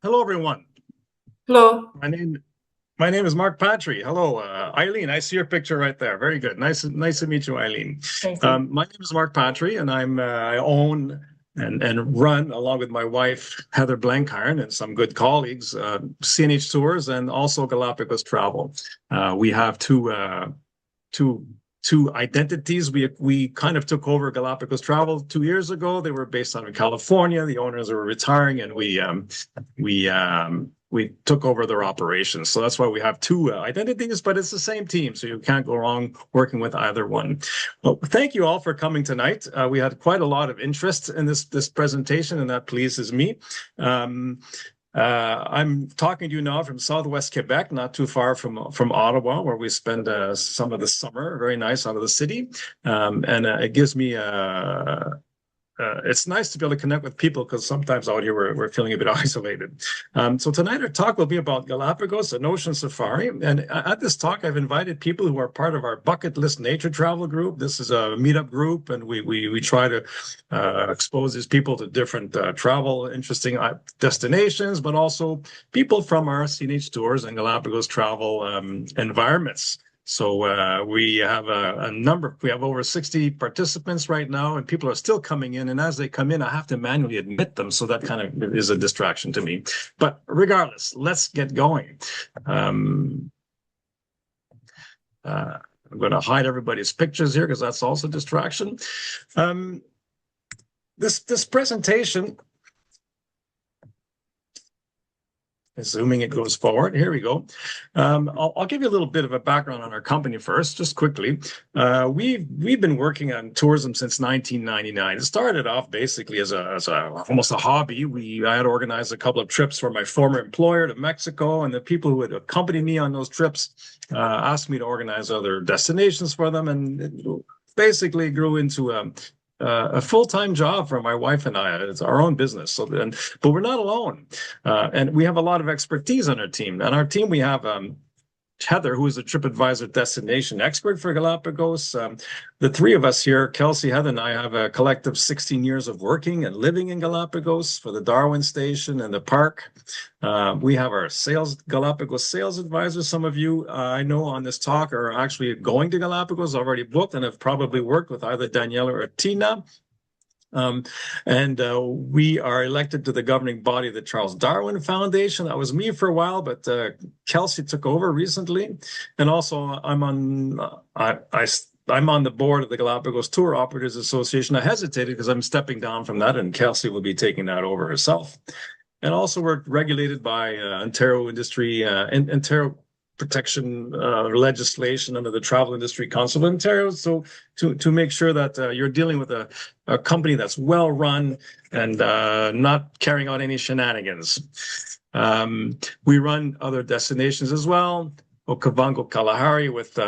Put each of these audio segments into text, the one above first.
Hello, everyone. Hello. My name my name is Marc Patry. Hello, Eileen. I see your picture right there. Very good. Nice to meet you, Eileen. Thank you. My name is Marc Patry, and I own and run along with my wife Heather Blankhorn and some good colleagues, CNH Tours and also Galapagos Travel. We have two two identities. We kind of took over Galapagos Travel 2 years ago. They were based out of California. The owners were retiring, and we took over their operations. So that's why we have two identities, but it's the same team, so you can't go wrong working with either one. Well, thank you all for coming tonight. We had quite a lot of interest in this presentation, and that pleases me. I'm talking to you now from Southwest Quebec, not too far from Ottawa, where we spend some of the summer. Very nice out of the city, and it gives me it's nice to be able to connect with people because sometimes out here we're feeling a bit isolated. So tonight our talk will be about Galapagos, an ocean safari. And at this talk, I've invited people who are part of our bucket list nature travel group. This is a meetup group, and we try to expose these people to different travel, interesting destinations, but also people from our CNH tours and Galapagos travel environments. So we have we have over 60 participants right now, and people are still coming in. And as they come in, I have to manually admit them. So that kind of is a distraction to me. But regardless, let's get going. I'm going to hide everybody's pictures here because that's also a distraction. This presentation, assuming it goes forward. Here we go. I'll give you a little bit of a background on our company first, just quickly. We've been working on tourism since 1999. It started off basically as almost a hobby. I had organized a couple of trips for my former employer to Mexico, and the people who would accompany me on those trips asked me to organize other destinations for them, and it basically grew into a full-time job for my wife and I. It's our own business. But we're not alone. And we have a lot of expertise on our team. On our team, we have Heather, who is a TripAdvisor destination expert for Galapagos. The three of us here, Kelsey, Heather, and I have a collective 16 years of working and living in Galapagos for the Darwin Station and the park. We have our Galapagos sales advisors. Some of you I know on this talk are actually going to Galapagos, already booked, and have probably worked with either Daniela or Tina. And we are elected to the governing body of the Charles Darwin Foundation. That was me for a while, but Kelsey took over recently. And also, I'm on the board of the Galapagos Tour Operators Association. I hesitated because I'm stepping down from that, and Kelsey will be taking that over herself. And also, we're regulated by Ontario protection legislation under the Travel Industry Council of Ontario. So to make sure that you're dealing with a company that's well run and not carrying out any shenanigans. We run other destinations as well. Okavango, Kalahari with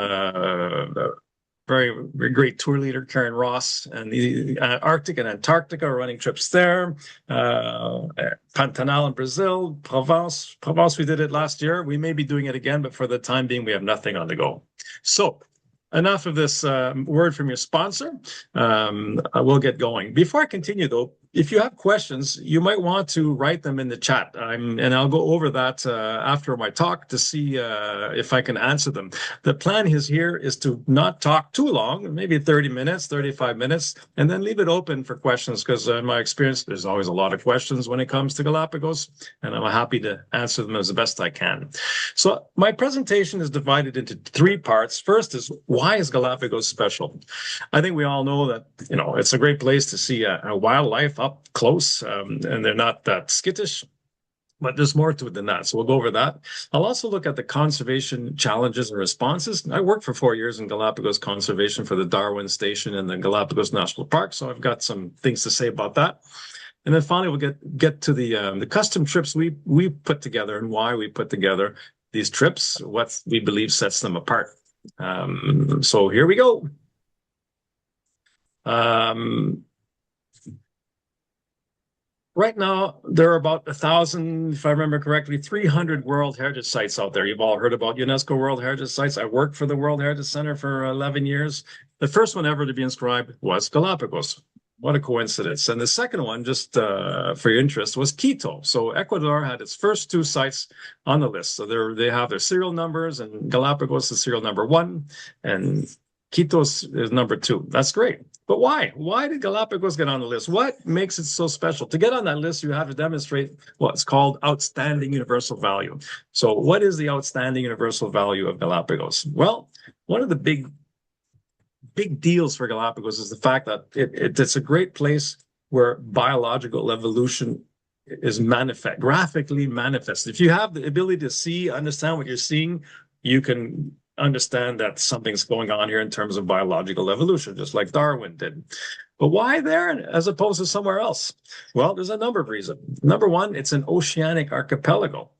very great tour leader, Karen Ross, and the Arctic and Antarctica are running trips there. Pantanal in Brazil, Provence, we did it last year. We may be doing it again, but for the time being, we have nothing on the go. So enough of this word from your sponsor. We'll get going. Before I continue, though, if you have questions, you might want to write them in the chat, and I'll go over that after my talk to see if I can answer them. The plan is to not talk too long, maybe 30 minutes, 35 minutes, and then leave it open for questions, because in my experience, there's always a lot of questions when it comes to Galapagos, and I'm happy to answer them as best I can. So my presentation is divided into three parts. First is, why is Galapagos special? I think we all know that, it's a great place to see a wildlife up close, and they're not that skittish, but there's more to it than that. So we'll go over that. I'll also look at the conservation challenges and responses. I worked for 4 years in Galapagos conservation for the Darwin Station and the Galapagos National Park, so I've got some things to say about that. And then finally, we'll get to the custom trips we put together and why we put together these trips, what we believe sets them apart. So here we go. Right now, there are about 1,000, if I remember correctly, 300 World Heritage Sites out there. You've all heard about UNESCO World Heritage Sites. I worked for the World Heritage Centre for 11 years. The first one ever to be inscribed was Galapagos. What a coincidence. And the second one, just for your interest, was Quito. So Ecuador had its first two sites on the list. So they have their serial numbers, and Galapagos is serial number one, and Quito is number two. That's great. But why? Why did Galapagos get on the list? What makes it so special? To get on that list, you have to demonstrate what's called outstanding universal value. So what is the outstanding universal value of Galapagos? Well, one of the big deals for Galapagos is the fact that it's a great place where biological evolution is graphically manifested. If you have the ability to see, understand what you're seeing, you can understand that something's going on here in terms of biological evolution, just like Darwin did. But why there as opposed to somewhere else? Well, there's a number of reasons. Number one, it's an oceanic archipelago.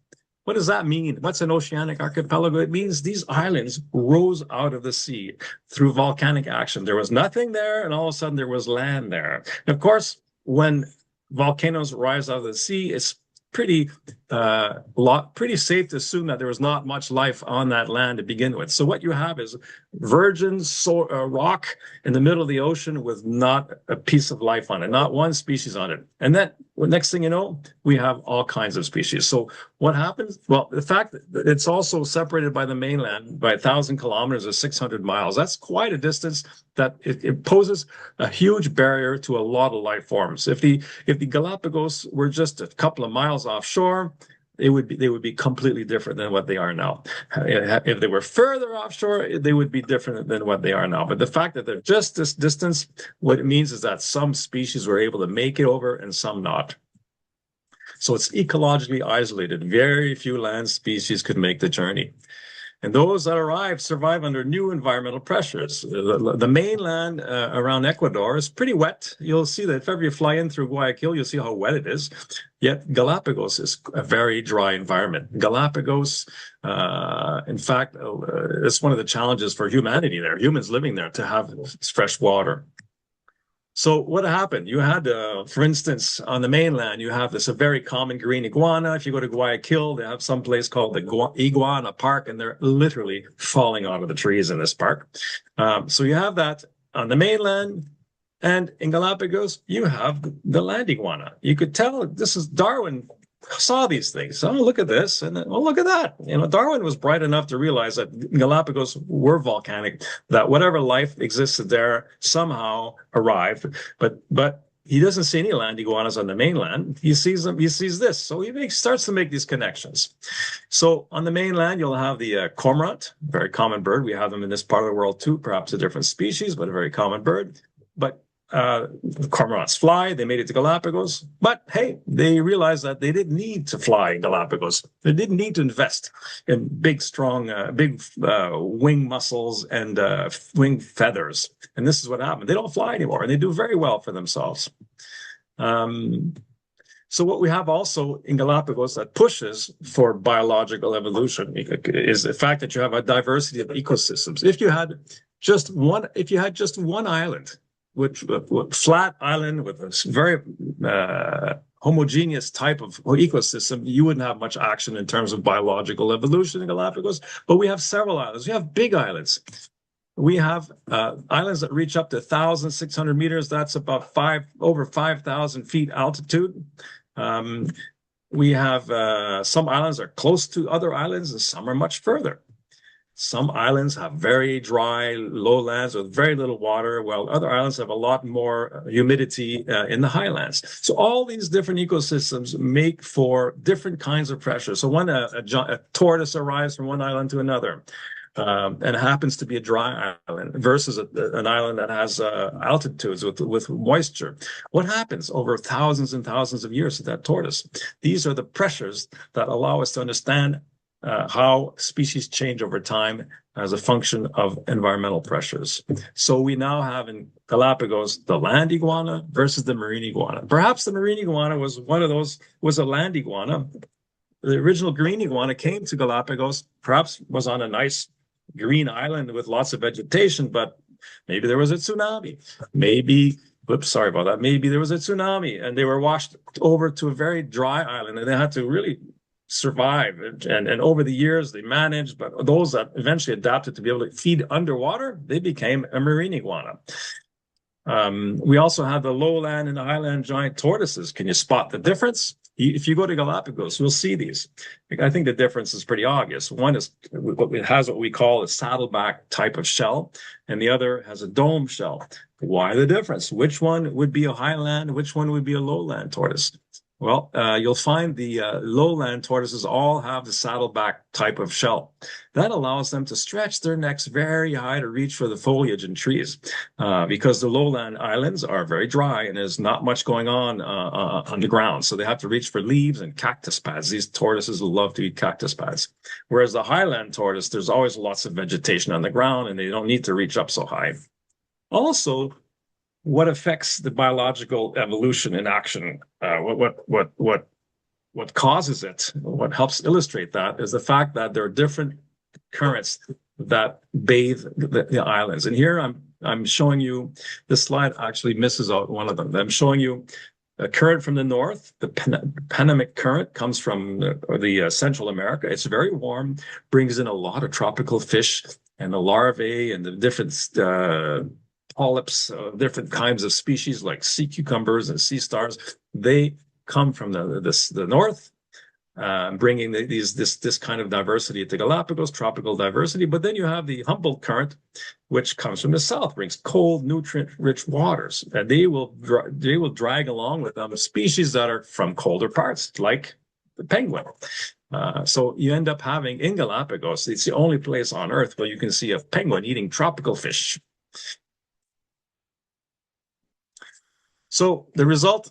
What does that mean? What's an oceanic archipelago? It means these islands rose out of the sea through volcanic action. There was nothing there, and all of a sudden there was land there. And of course, when volcanoes rise out of the sea, it's pretty safe to assume that there was not much life on that land to begin with. So what you have is virgin rock in the middle of the ocean with not a piece of life on it, not one species on it. And then next thing you know, we have all kinds of species. So what happens? Well, the fact that it's also separated by the mainland by 1,000 kilometers or 600 miles, that's quite a distance that it poses a huge barrier to a lot of life forms. If the Galapagos were just a couple of miles offshore, they would be completely different than what they are now. If they were further offshore, they would be different than what they are now. But the fact that they're just this distance, what it means is that some species were able to make it over and some not. So it's ecologically isolated. Very few land species could make the journey. And those that arrive survive under new environmental pressures. The mainland around Ecuador is pretty wet. You'll see that if ever you fly in through Guayaquil, you'll see how wet it is. Yet Galapagos is a very dry environment. Galapagos, in fact, it's one of the challenges for humanity there, humans living there, to have fresh water. So what happened? You had, for instance, on the mainland, you have this a very common green iguana. If you go to Guayaquil, they have some place called the Iguana Park, and they're literally falling out of the trees in this park. So you have that on the mainland. And in Galapagos, you have the land iguana. You could tell this is Darwin saw these things. Oh, look at this. And then, oh, look at that. You know, Darwin was bright enough to realize that Galapagos were volcanic, that whatever life existed there somehow arrived. But he doesn't see any land iguanas on the mainland. He sees them. He sees this. So he starts to make these connections. So on the mainland, you'll have the cormorant, very common bird. We have them in this part of the world too, perhaps a different species, but a very common bird. But cormorants fly. They made it to Galapagos, but hey, they realized that they didn't need to fly in Galapagos. They didn't need to invest in big, strong, wing muscles and wing feathers. And this is what happened. They don't fly anymore, and they do very well for themselves. So what we have also in Galapagos that pushes for biological evolution is the fact that you have a diversity of ecosystems. If you had just one island, which flat island with a very homogeneous type of ecosystem, you wouldn't have much action in terms of biological evolution in Galapagos. But we have several islands. We have big islands. We have islands that reach up to 1,600 meters. That's about over 5,000 feet altitude. We have some islands are close to other islands, and some are much further. Some islands have very dry lowlands with very little water, while other islands have a lot more humidity in the highlands. So all these different ecosystems make for different kinds of pressure. So when a tortoise arrives from one island to another, and it happens to be a dry island versus an island that has altitudes with moisture, what happens over thousands and thousands of years to that tortoise? These are the pressures that allow us to understand how species change over time as a function of environmental pressures. So we now have in Galapagos the land iguana versus the marine iguana. Perhaps the marine iguana was a land iguana. The original green iguana came to Galapagos, perhaps was on a nice green island with lots of vegetation, but maybe there was a tsunami. Maybe there was a tsunami and they were washed over to a very dry island, and they had to really survive, and over the years they managed, but those that eventually adapted to be able to feed underwater, they became a marine iguana. We also have the lowland and highland giant tortoises. Can you spot the difference? If you go to Galapagos, you'll see these. I think the difference is pretty obvious. One is it has what we call a saddleback type of shell, and the other has a dome shell. Why the difference? Which one would be a highland? Which one would be a lowland tortoise? Well, you'll find the lowland tortoises all have the saddleback type of shell. That allows them to stretch their necks very high to reach for the foliage in trees, because the lowland islands are very dry and there's not much going on the ground. So they have to reach for leaves and cactus pads. These tortoises love to eat cactus pads. Whereas the highland tortoise, there's always lots of vegetation on the ground and they don't need to reach up so high. Also, what affects the biological evolution in action? What causes it? What helps illustrate that is the fact that there are different currents that bathe the islands. And here I'm showing you, this slide actually misses out one of them. I'm showing you a current from the north. The Panamic current comes from the Central America. It's very warm, brings in a lot of tropical fish and the larvae and the different polyps, different kinds of species like sea cucumbers and sea stars. They come from the north, bringing this kind of diversity to Galapagos, tropical diversity. But then you have the Humboldt current, which comes from the south, brings cold, nutrient-rich waters, and they will drag along with them species that are from colder parts, like the penguin. So you end up having in Galapagos, it's the only place on Earth where you can see a penguin eating tropical fish. So the result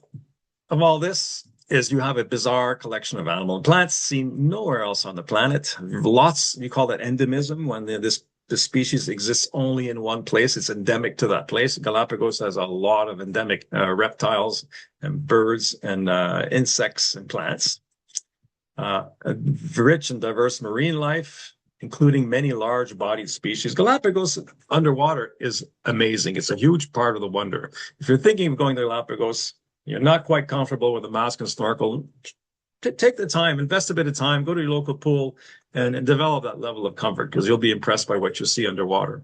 of all this is you have a bizarre collection of animal and plants seen nowhere else on the planet. Lots, we call that endemism, when this species exists only in one place. It's endemic to that place. Galapagos has a lot of endemic reptiles and birds and insects and plants. Rich and diverse marine life, including many large-bodied species. Galapagos underwater is amazing. It's a huge part of the wonder. If you're thinking of going to Galapagos, you're not quite comfortable with a mask and snorkel, take the time, invest a bit of time, go to your local pool and develop that level of comfort, because you'll be impressed by what you see underwater.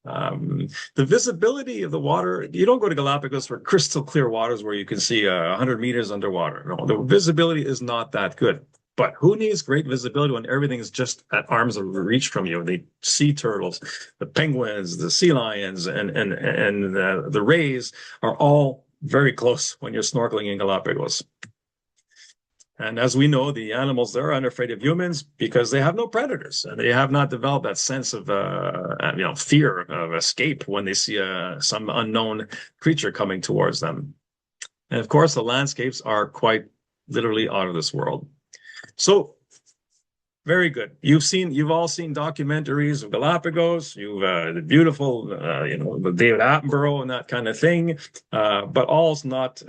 The visibility of the water, you don't go to Galapagos for crystal clear waters where you can see 100 meters underwater. No, the visibility is not that good. But who needs great visibility when everything is just at arm's reach from you? The sea turtles, the penguins, the sea lions, and the rays are all very close when you're snorkeling in Galapagos. And as we know, the animals there are unafraid of humans because they have no predators, and they have not developed that sense of fear of escape when they see some unknown creature coming towards them. And of course, the landscapes are quite literally out of this world. So, very good. You've all seen documentaries of Galapagos. You've the beautiful, the David Attenborough and that kind of thing. But all's not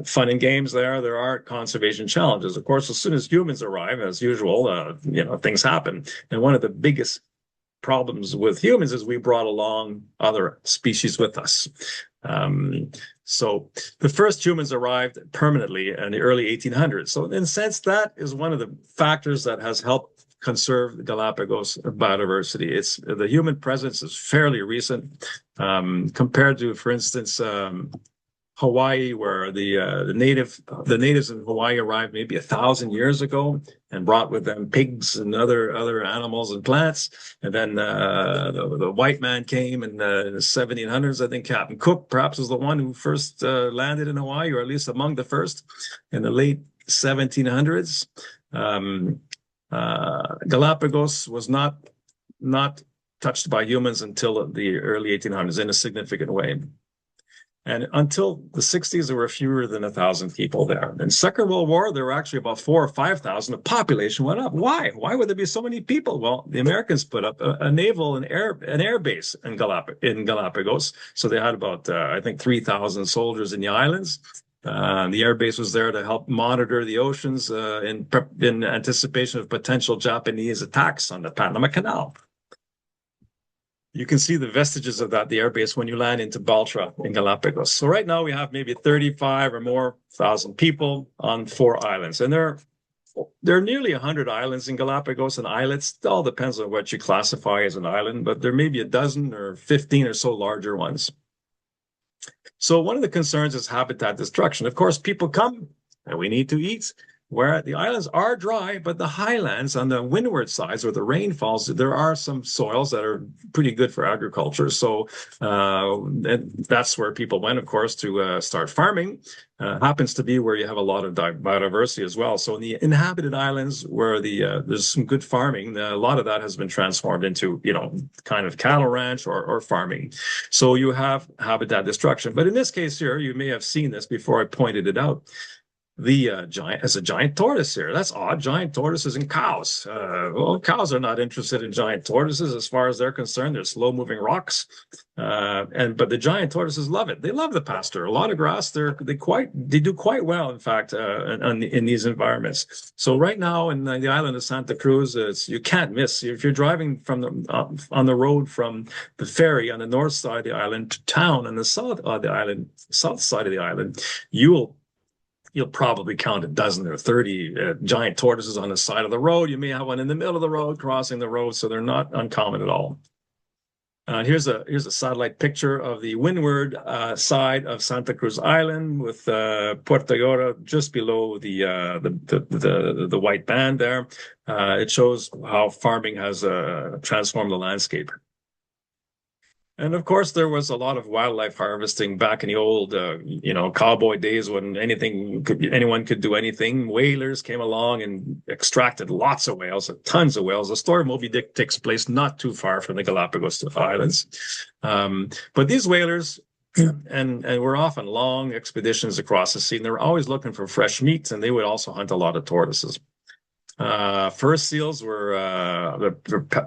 fun and games there. There are conservation challenges. Of course, as soon as humans arrive, as usual, things happen. And one of the biggest problems with humans is we brought along other species with us. So the first humans arrived permanently in the early 1800s. So in a sense, that is one of the factors that has helped conserve the Galapagos biodiversity. It's the human presence is fairly recent compared to, for instance, Hawaii, where the natives in Hawaii arrived maybe 1,000 years ago and brought with them pigs and other animals and plants. And then the white man came in the 1700s. I think Captain Cook perhaps was the one who first landed in Hawaii, or at least among the first in the late 1700s. Galapagos was not touched by humans until the early 1800s in a significant way. And until the 60s, there were fewer than 1,000 people there. In Second World War, there were actually about 4,000 or 5,000. The population went up. Why? Why would there be so many people? Well, the Americans put up a naval and air base in Galapagos. So they had about, I think, 3,000 soldiers in the islands. The air base was there to help monitor the oceans in anticipation of potential Japanese attacks on the Panama Canal. You can see the vestiges of that, the airbase, when you land into Baltra in Galapagos. So right now we have maybe 35 or more thousand people on 4 islands. And there are nearly 100 islands in Galapagos and islets. It all depends on what you classify as an island, but there may be a dozen or 15 or so larger ones. So one of the concerns is habitat destruction. Of course, people come and we need to eat. Where the islands are dry, but the highlands on the windward sides where the rain falls, there are some soils that are pretty good for agriculture. So and that's where people went, of course, to start farming. Happens to be where you have a lot of biodiversity as well. So in the inhabited islands where there's some good farming, a lot of that has been transformed into, kind of cattle ranch or farming. So you have habitat destruction. But in this case here, you may have seen this before I pointed it out. The giant tortoise here. That's odd. Giant tortoises and cows. Well, cows are not interested in giant tortoises as far as they're concerned. They're slow-moving rocks, but the giant tortoises love it. They love the pasture. A lot of grass. They do quite well, in fact, in these environments. So right now in the island of Santa Cruz, you can't miss. If you're driving on the road from the ferry on the north side of the island to town on the south side of the island, you'll probably count a dozen or 30 giant tortoises on the side of the road. You may have one in the middle of the road crossing the road, so they're not uncommon at all. Here's a satellite picture of the windward side of Santa Cruz Island with Puerto Ayora just below the white band there. It shows how farming has transformed the landscape. And of course, there was a lot of wildlife harvesting back in the old, cowboy days when anyone could do anything. Whalers came along and extracted lots of whales, tons of whales. The story of Moby Dick takes place not too far from the Galapagos Islands. But these whalers and were often long expeditions across the sea, and they were always looking for fresh meat, and they would also hunt a lot of tortoises. Fur seals their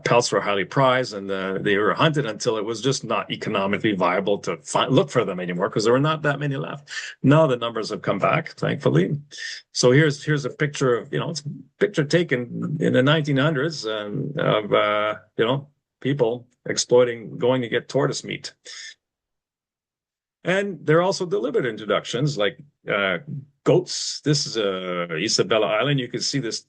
pelts were highly prized, and they were hunted until it was just not economically viable to look for them anymore because there were not that many left. Now the numbers have come back, thankfully. So here's a picture of it's a picture taken in the 1900s of people exploiting, going to get tortoise meat. And there are also deliberate introductions like goats. This is Isabella Island. You can see this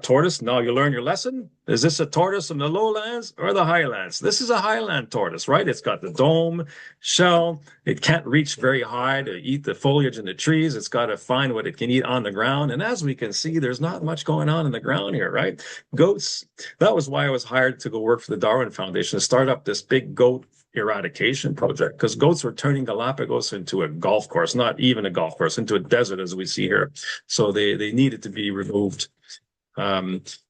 tortoise. Now you learn your lesson. Is this a tortoise from the lowlands or the highlands? This is a highland tortoise, right? It's got the dome, shell. It can't reach very high to eat the foliage in the trees. It's got to find what it can eat on the ground. And as we can see, there's not much going on in the ground here, right? Goats. That was why I was hired to go work for the Darwin Foundation to start up this big goat eradication project, because goats were turning Galapagos into a golf course, not even a golf course, into a desert as we see here. So they needed to be removed.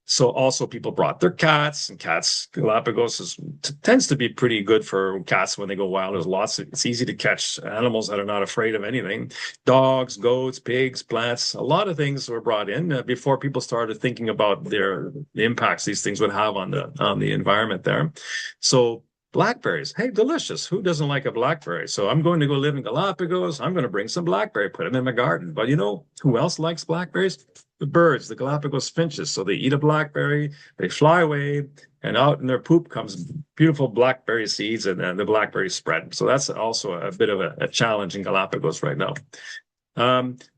So also people brought their cats, and cats, Galapagos tends to be pretty good for cats when they go wild. It's easy to catch animals that are not afraid of anything. Dogs, goats, pigs, plants, a lot of things were brought in before people started thinking about the impacts these things would have on the environment there. So blackberries, hey, delicious. Who doesn't like a blackberry? So I'm going to go live in Galapagos. I'm going to bring some blackberry, put them in my garden. But who else likes blackberries? The birds, the Galapagos finches. So they eat a blackberry, they fly away, and out in their poop comes beautiful blackberry seeds, and then the blackberry spread. So that's also a bit of a challenge in Galapagos right now.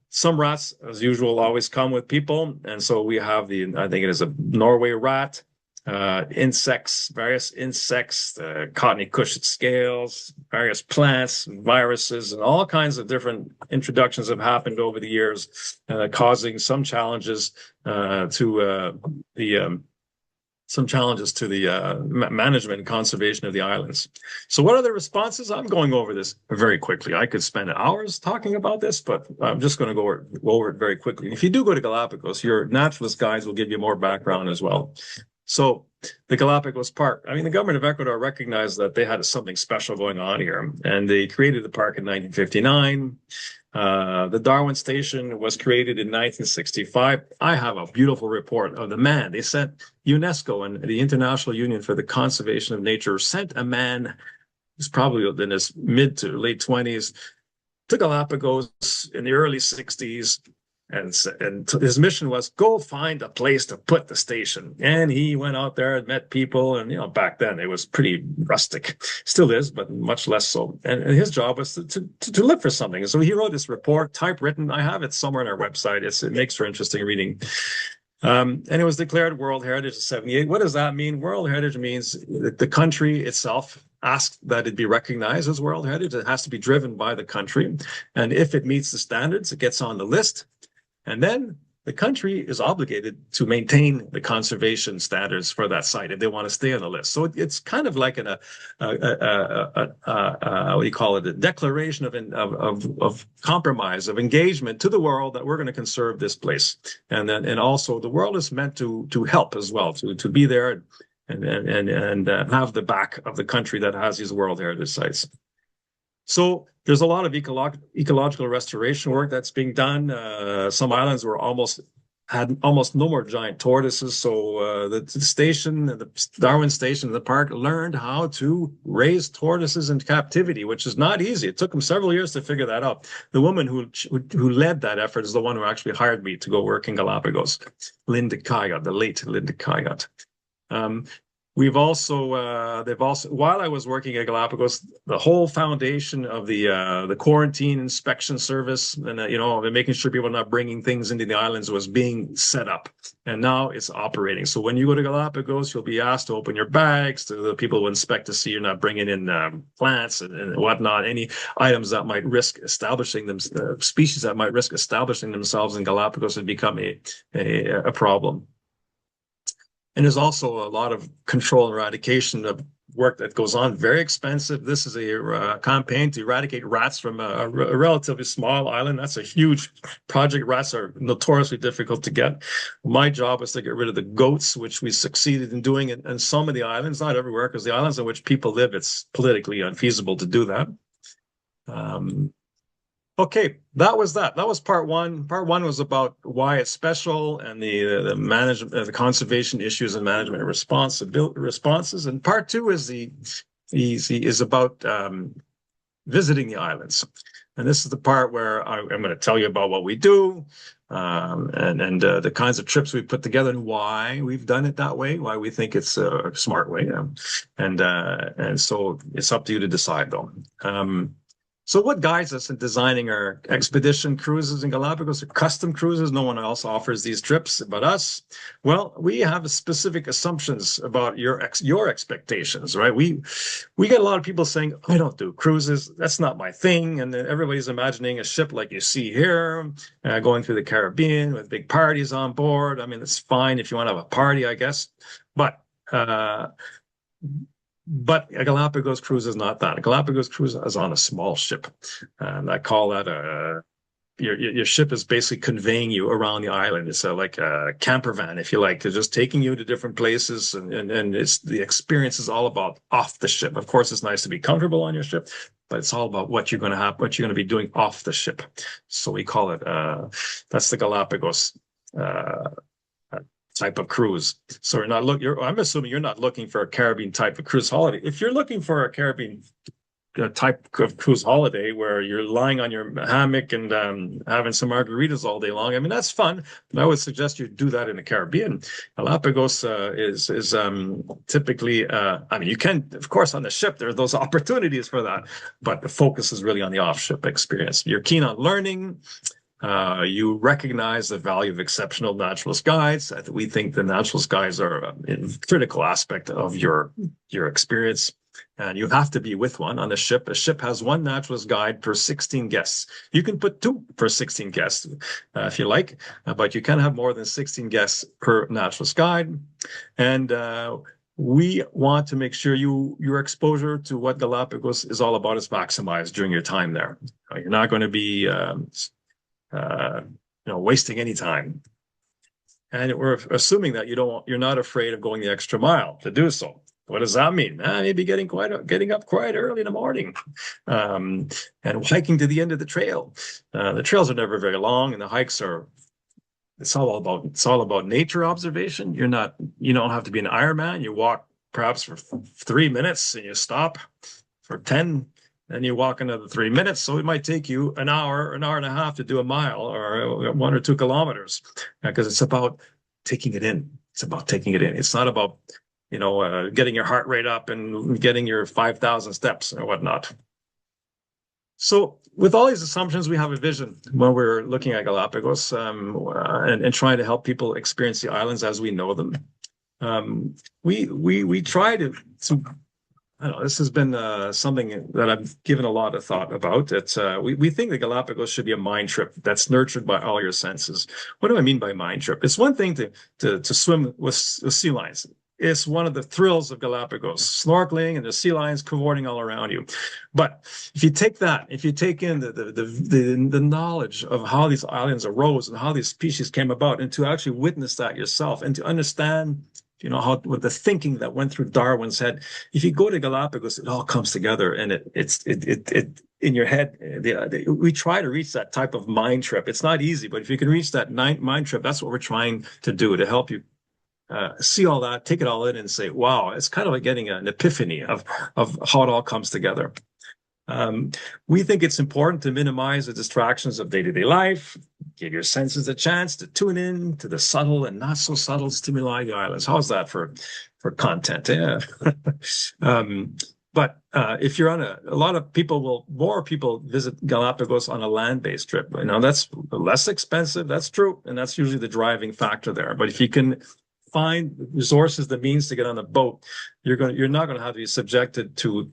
Some rats, as usual, always come with people. And so we have I think it is a Norway rat, insects, various insects, cottony cushion scales, various plants, viruses, and all kinds of different introductions have happened over the years, causing some challenges to the management and conservation of the islands. So what are the responses? I'm going over this very quickly. I could spend hours talking about this, but I'm just going to go over it very quickly. If you do go to Galapagos, your naturalist guides will give you more background as well. So the Galapagos Park, the government of Ecuador recognized that they had something special going on here, and they created the park in 1959. The Darwin Station was created in 1965. I have a beautiful report of the man. They sent UNESCO and the International Union for the Conservation of Nature sent a man who's probably in his mid to late 20s to Galapagos in the early 60s. And his mission was go find a place to put the station. And he went out there and met people. And, back then it was pretty rustic. Still is, but much less so. And his job was to look for something. So he wrote this report, typewritten. I have it somewhere on our website. It makes for interesting reading. And it was declared World Heritage in 78. What does that mean? World Heritage means that the country itself ask that it be recognized as World Heritage. It has to be driven by the country. And if it meets the standards, it gets on the list. And then the country is obligated to maintain the conservation standards for that site if they want to stay on the list. So it's kind of like what do you call it? A declaration of compromise, of engagement to the world that we're going to conserve this place. And then, and also the world is meant to help as well, to be there and have the back of the country that has these World Heritage sites. So there's a lot of ecological restoration work that's being done. Some islands had almost no more giant tortoises. So the station, the Darwin Station, the park learned how to raise tortoises in captivity, which is not easy. It took them several years to figure that out. The woman who led that effort is the one who actually hired me to go work in Galapagos, Linda Kaigot, the late Linda Kaigot. We've also, while I was working at Galapagos, the whole foundation of the quarantine inspection service and, making sure people are not bringing things into the islands was being set up. And now it's operating. So when you go to Galapagos, you'll be asked to open your bags to the people who inspect to see you're not bringing in plants and whatnot, any items that might risk establishing them, species that might risk establishing themselves in Galapagos and become a problem. And there's also a lot of control and eradication of work that goes on. Very expensive. This is a campaign to eradicate rats from a relatively small island. That's a huge project. Rats are notoriously difficult to get. My job was to get rid of the goats, which we succeeded in doing in some of the islands, not everywhere, because the islands in which people live, it's politically unfeasible to do that. Okay, that was that. That was part one. Part one was about why it's special and the management, the conservation issues and management responses. And part two is about visiting the islands. And this is the part where I'm going to tell you about what we do and the kinds of trips we put together and why we've done it that way, why we think it's a smart way. And so it's up to you to decide, though. So what guides us in designing our expedition cruises in Galapagos, or custom cruises? No one else offers these trips but us. Well, we have specific assumptions about your expectations, right? We get a lot of people saying, I don't do cruises. That's not my thing. And then everybody's imagining a ship like you see here, going through the Caribbean with big parties on board. I mean, it's fine if you want to have a party, I guess. But a Galapagos cruise is not that. A Galapagos cruise is on a small ship. And I call that your ship is basically conveying you around the island. It's like a camper van, if you like. They're just taking you to different places. And it's the experience is all about off the ship. Of course, it's nice to be comfortable on your ship, but it's all about what you're going to be doing off the ship. So we call it, that's the Galapagos type of cruise. So I'm assuming you're not looking for a Caribbean type of cruise holiday. If you're looking for a Caribbean type of cruise holiday where you're lying on your hammock and having some margaritas all day long, I mean, that's fun, but I would suggest you do that in the Caribbean. Galapagos is typically, I mean, you can, of course, on the ship, there are those opportunities for that, but the focus is really on the off-ship experience. You're keen on learning. You recognize the value of exceptional naturalist guides. We think the naturalist guides are a critical aspect of your experience, and you have to be with one on a ship. A ship has one naturalist guide per 16 guests. You can put two per 16 guests if you like, but you can have more than 16 guests per naturalist guide. And we want to make sure your exposure to what Galapagos is all about is maximized during your time there. You're not going to be wasting any time. And we're assuming that you're not afraid of going the extra mile to do so. What does that mean? Maybe getting up quite early in the morning, and hiking to the end of the trail. The trails are never very long, and the hikes are. It's all about nature observation. You don't have to be an Ironman. You walk perhaps for 3 minutes, and you stop for 10. And you walk another 3 minutes, so it might take you an hour and a half to do a mile or 1 or 2 kilometers, because it's about taking it in. It's about taking it in. It's not about, getting your heart rate up and getting your 5,000 steps or whatnot. So with all these assumptions, we have a vision when we're looking at Galapagos and trying to help people experience the islands as we know them. We try to I don't know, this has been something that I've given a lot of thought about. It's we think the Galapagos should be a mind trip that's nurtured by all your senses. What do I mean by mind trip? It's one thing to swim with sea lions. It's one of the thrills of Galapagos, snorkeling and the sea lions cavorting all around you. But if you take that, if you take in the knowledge of how these islands arose and how these species came about, and to actually witness that yourself and to understand, you know, how with the thinking that went through Darwin's head. If you go to Galapagos, it all comes together, and it in your head. We try to reach that type of mind trip. It's not easy, but if you can reach that mind trip, that's what we're trying to do, to help you see all that, take it all in, and say, "Wow!" It's kind of like getting an epiphany of how it all comes together. We think it's important to minimize the distractions of day-to-day life, give your senses a chance to tune in to the subtle and not so subtle stimuli of the islands. How's that for content? Yeah. But if you're on a lot of people more people visit Galapagos on a land-based trip. You know, that's less expensive. That's true. And that's usually the driving factor there. But if you can find resources, the means to get on a boat, you're not going to have to be subjected to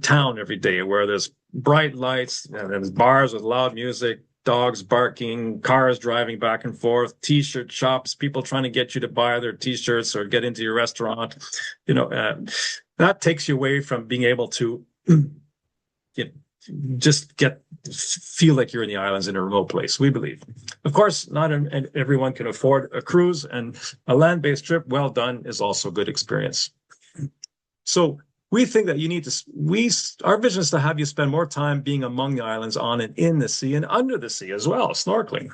town every day where there's bright lights and there's bars with loud music, dogs barking, cars driving back and forth, t-shirt shops, people trying to get you to buy their t-shirts or get into your restaurant. You know, that takes you away from being able to just feel like you're in the islands in a remote place, we believe. Of course, not everyone can afford a cruise, and a land-based trip, well done, is also a good experience. So we think that you need to, our vision is to have you spend more time being among the islands, on and in the sea and under the sea as well, snorkeling.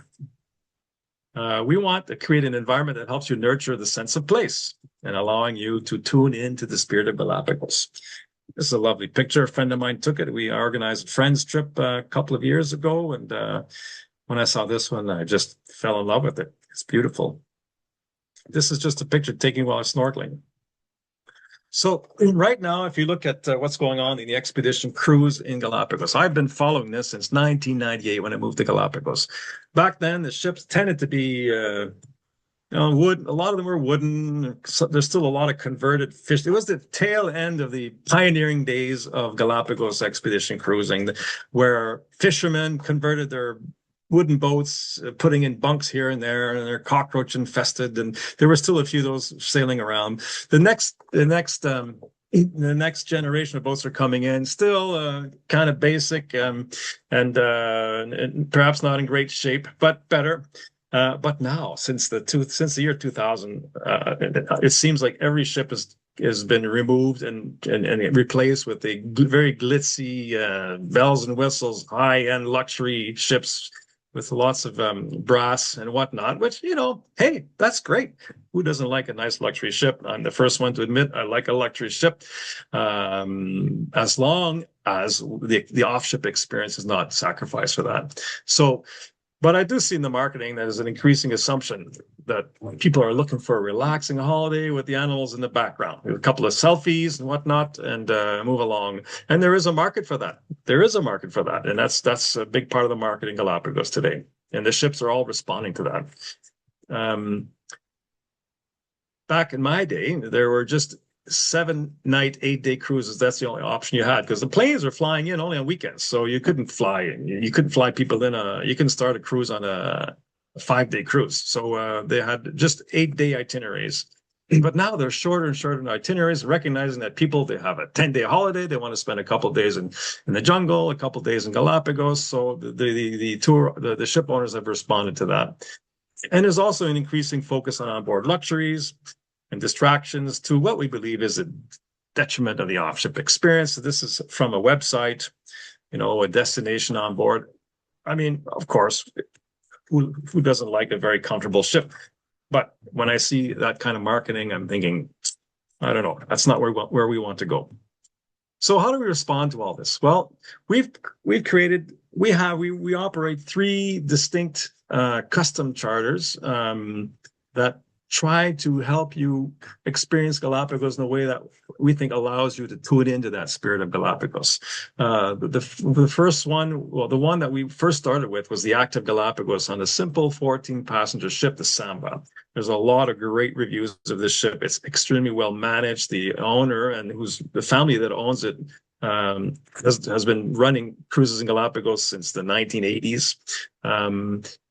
We want to create an environment that helps you nurture the sense of place and allowing you to tune into the spirit of Galapagos. This is a lovely picture. A friend of mine took it. We organized a friend's trip a couple of years ago. And when I saw this one, I just fell in love with it. It's beautiful. This is just a picture taken while I was snorkeling. So right now, if you look at what's going on in the expedition cruise in Galapagos, I've been following this since 1998 when I moved to Galapagos. Back then, the ships tended to be wood. A lot of them were wooden. So there's still a lot of converted fish. It was the tail end of the pioneering days of Galapagos expedition cruising, where fishermen converted their wooden boats, putting in bunks here and there, and they're cockroach infested. And there were still a few of those sailing around. The next generation of boats are coming in, still kind of basic and perhaps not in great shape, but better. But now, since the year 2000, it seems like every ship has been removed and replaced with the very glitzy bells and whistles, high-end luxury ships with lots of brass and whatnot, which, you know, hey, that's great. Who doesn't like a nice luxury ship? I'm the first one to admit I like a luxury ship, as long as the off-ship experience is not sacrificed for that. So, but I do see in the marketing that there's an increasing assumption that people are looking for a relaxing holiday with the animals in the background, a couple of selfies and whatnot, and move along. And there is a market for that. There is a market for that. And that's a big part of the market in Galapagos today. And the ships are all responding to that. Back in my day, there were just 7-night, 8-day cruises. That's the only option you had, because the planes were flying in only on weekends. So you couldn't fly people in you couldn't start a cruise on a 5-day cruise. So they had just 8-day itineraries. But now they're shorter and shorter itineraries, recognizing that they have a 10-day holiday. They want to spend a couple of days in the jungle, a couple of days in Galapagos. So the ship owners have responded to that. And there's also an increasing focus on onboard luxuries and distractions to what we believe is a detriment of the off-ship experience. So this is from a website, a destination on board. I mean, of course, who doesn't like a very comfortable ship? But when I see that kind of marketing, I'm thinking, I don't know, that's not where we want to go. So how do we respond to all this? Well, we operate 3 distinct custom charters that try to help you experience Galapagos in a way that we think allows you to tune into that spirit of Galapagos. The first one, well, the one that we first started with was the active Galapagos on a simple 14-passenger ship, the Samba. There's a lot of great reviews of this ship. It's extremely well managed. The owner and who's the family that owns it has been running cruises in Galapagos since the 1980s.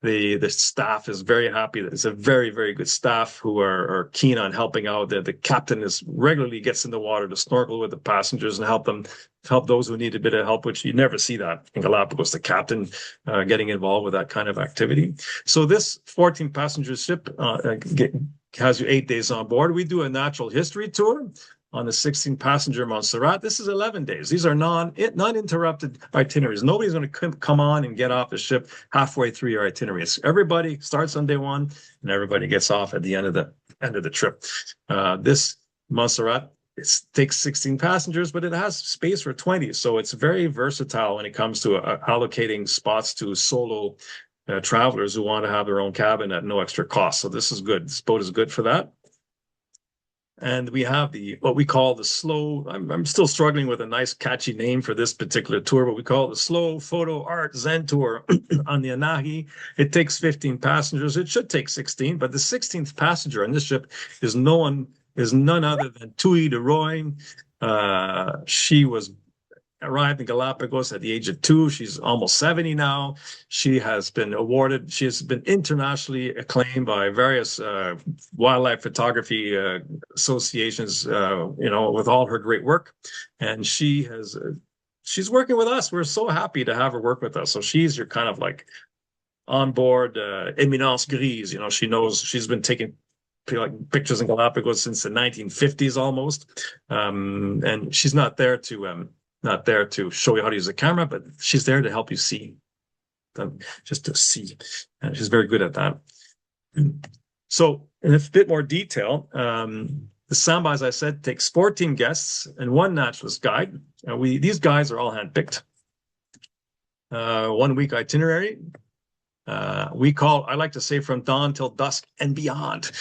The staff is very happy. It's a very, very good staff who are keen on helping out. The captain is regularly gets in the water to snorkel with the passengers and help those who need a bit of help, which you never see that in Galapagos, the captain getting involved with that kind of activity. So this 14-passenger ship has you 8 days on board. We do a natural history tour on the 16-passenger Montserrat. This is 11 days. These are non-interrupted itineraries. Nobody's going to come on and get off the ship halfway through your itinerary. Everybody starts on day one, and everybody gets off at the end of the trip. This Montserrat, it takes 16 passengers, but it has space for 20. So it's very versatile when it comes to allocating spots to solo travelers who want to have their own cabin at no extra cost. So this is good. This boat is good for that. And we have what we call the slow. I'm still struggling with a nice catchy name for this particular tour, but we call it the slow photo art Zen tour on the Anahi. It takes 15 passengers. It should take 16, but the 16th passenger on this ship is none other than Tui de Roy. She arrived in Galapagos at the age of 2. She's almost 70 now. She has been internationally acclaimed by various wildlife photography associations, with all her great work. And she's working with us. We're so happy to have her work with us. So she's your kind of like on board éminence grise. She knows, she's been taking pictures in Galapagos since the 1950s almost. And she's not there to show you how to use a camera, but she's there to help you see, just to see. And she's very good at that. So in a bit more detail, the Samba, as I said, takes 14 guests and one naturalist guide. These guys are all handpicked. 1 week itinerary. I like to say from dawn till dusk and beyond,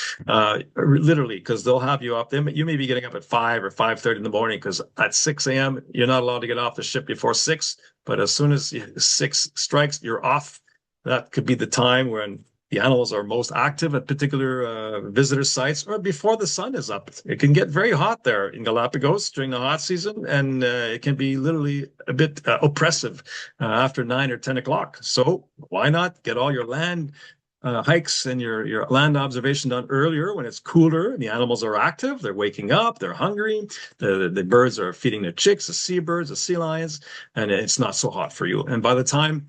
literally, because they'll have you up there. You may be getting up at 5 or 5:30 in the morning, because at 6 a.m. you're not allowed to get off the ship before 6. But as soon as 6 strikes, you're off. That could be the time when the animals are most active at particular visitor sites, or before the sun is up. It can get very hot there in Galapagos during the hot season, and it can be literally a bit oppressive after 9 or 10 o'clock. So why not get all your land hikes and your land observation done earlier when it's cooler and the animals are active, they're waking up, they're hungry, the birds are feeding their chicks, the seabirds, the sea lions, and it's not so hot for you. And by the time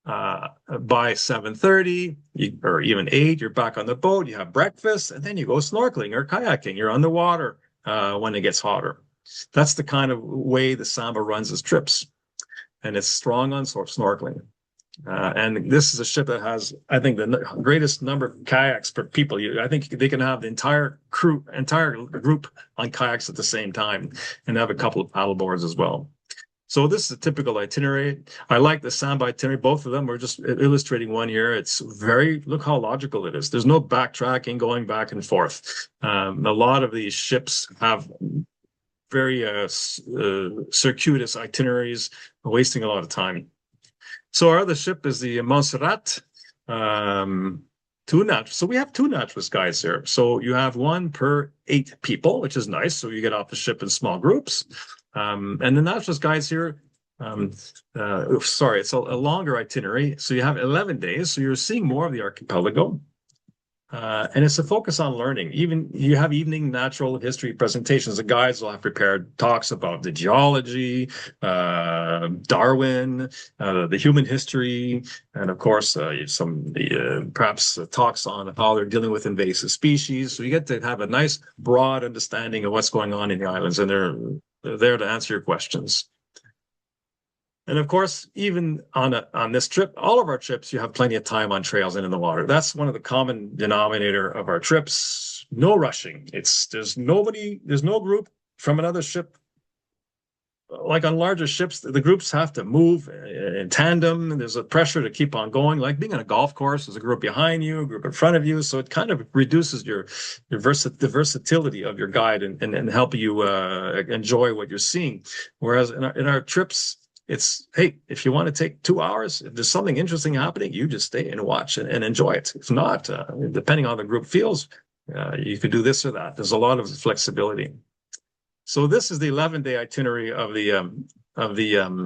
by 7:30 or even 8, you're back on the boat, you have breakfast, and then you go snorkeling or kayaking. You're on the water when it gets hotter. That's the kind of way the Samba runs its trips. And it's strong on snorkeling. And this is a ship that has, I think, the greatest number of kayaks per people. I think they can have the entire group on kayaks at the same time, and have a couple of paddle boards as well. So this is a typical itinerary. I like the Samba itinerary. Both of them. We're just illustrating one here. It's look how logical it is. There's no backtracking, going back and forth. A lot of these ships have very circuitous itineraries, wasting a lot of time. So our other ship is the Montserrat. So we have 2 naturalist guides here. So you have 1 per 8 people, which is nice. So you get off the ship in small groups. And the naturalist guides here, it's a longer itinerary. So you have 11 days. So you're seeing more of the archipelago. And it's a focus on learning. Even you have evening natural history presentations. The guides will have prepared talks about the geology, Darwin, the human history, and of course perhaps talks on how they're dealing with invasive species. So you get to have a nice broad understanding of what's going on in the islands, and they're there to answer your questions. And of course, even on this trip, all of our trips, you have plenty of time on trails and in the water. That's one of the common denominator of our trips. No rushing. There's no group from another ship like on larger ships, the groups have to move in tandem, and there's a pressure to keep on going. Like being on a golf course, there's a group behind you, a group in front of you, so it kind of reduces the versatility of your guide and help you enjoy what you're seeing. Whereas in our trips, it's hey, if you want to take 2 hours, if there's something interesting happening, you just stay and watch and enjoy it. If not, depending on how the group feels, you could do this or that. There's a lot of flexibility. So this is the 11-day itinerary of the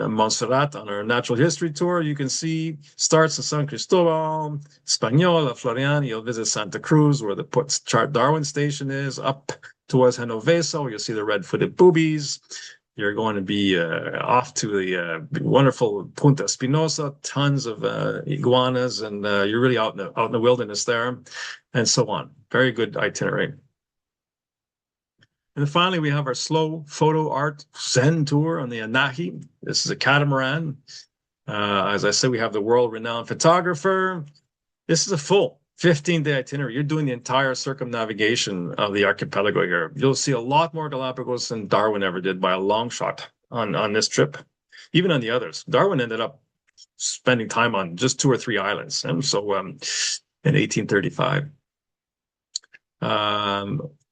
Montserrat on our natural history tour. You can see starts in San Cristobal, Española, Florian. You'll visit Santa Cruz, where the Darwin Station is, up towards Genovesa, where you'll see the red-footed boobies. You're going to be off to the wonderful Punta Espinosa, tons of iguanas, and you're really out in the wilderness there, and so on. Very good itinerary. And then finally, we have our slow photo art Zen tour on the Anahi. This is a catamaran. As I said, we have the world-renowned photographer. This is a full 15-day itinerary. You're doing the entire circumnavigation of the archipelago here. You'll see a lot more Galapagos than Darwin ever did by a long shot on this trip, even on the others. Darwin ended up spending time on just 2 or 3 islands, and so in 1835.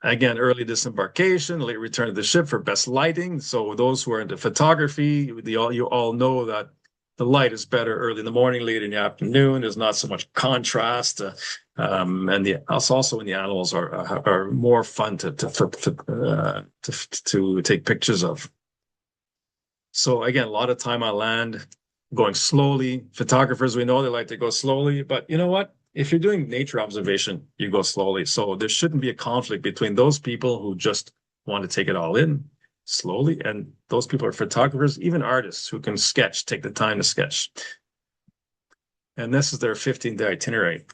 Again, early disembarkation, late return to the ship for best lighting. So those who are into photography, you all know that the light is better early in the morning, late in the afternoon. There's not so much contrast, and also when the animals are more fun to take pictures of. So again, a lot of time on land, going slowly. Photographers, we know they like to go slowly, but you know what? If you're doing nature observation, you go slowly. So there shouldn't be a conflict between those people who just want to take it all in slowly, and those people are photographers, even artists who can sketch, take the time to sketch. And this is their 15-day itinerary.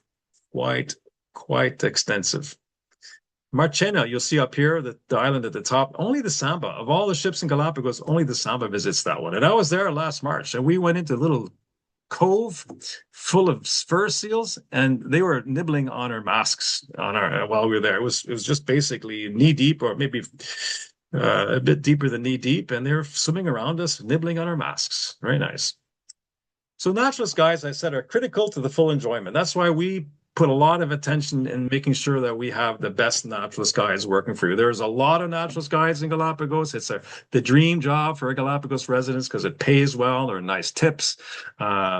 Quite extensive. Marchena, you'll see up here, the island at the top, only the Samba. Of all the ships in Galapagos, only the Samba visits that one. And I was there last March, and we went into a little cove full of fur seals, and they were nibbling on our masks while we were there. It was just basically knee deep, or maybe a bit deeper than knee deep, and they were swimming around us, nibbling on our masks. Very nice. So naturalist guides, I said, are critical to the full enjoyment. That's why we put a lot of attention in making sure that we have the best naturalist guides working for you. There's a lot of naturalist guides in Galapagos. It's the dream job for a Galapagos residents because it pays well. There are nice tips.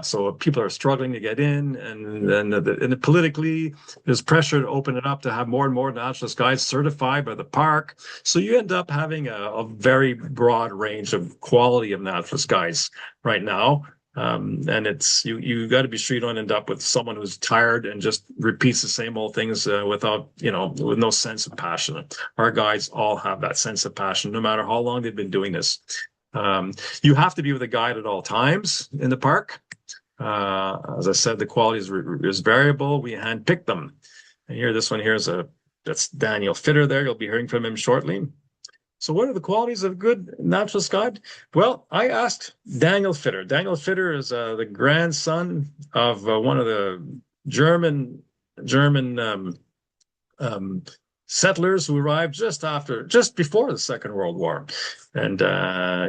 So people are struggling to get in, and politically, there's pressure to open it up to have more and more naturalist guides certified by the park. So you end up having a very broad range of quality of naturalist guides right now. And it's you got to be sure you don't end up with someone who's tired and just repeats the same old things with no sense of passion. Our guides all have that sense of passion, no matter how long they've been doing this. You have to be with a guide at all times in the park. As I said, the quality is variable. We handpick them. And here, this one here that's Daniel Fitter there. You'll be hearing from him shortly. So what are the qualities of a good naturalist guide? Well, I asked Daniel Fitter. Daniel Fitter is the grandson of one of the German settlers who arrived just before the Second World War, and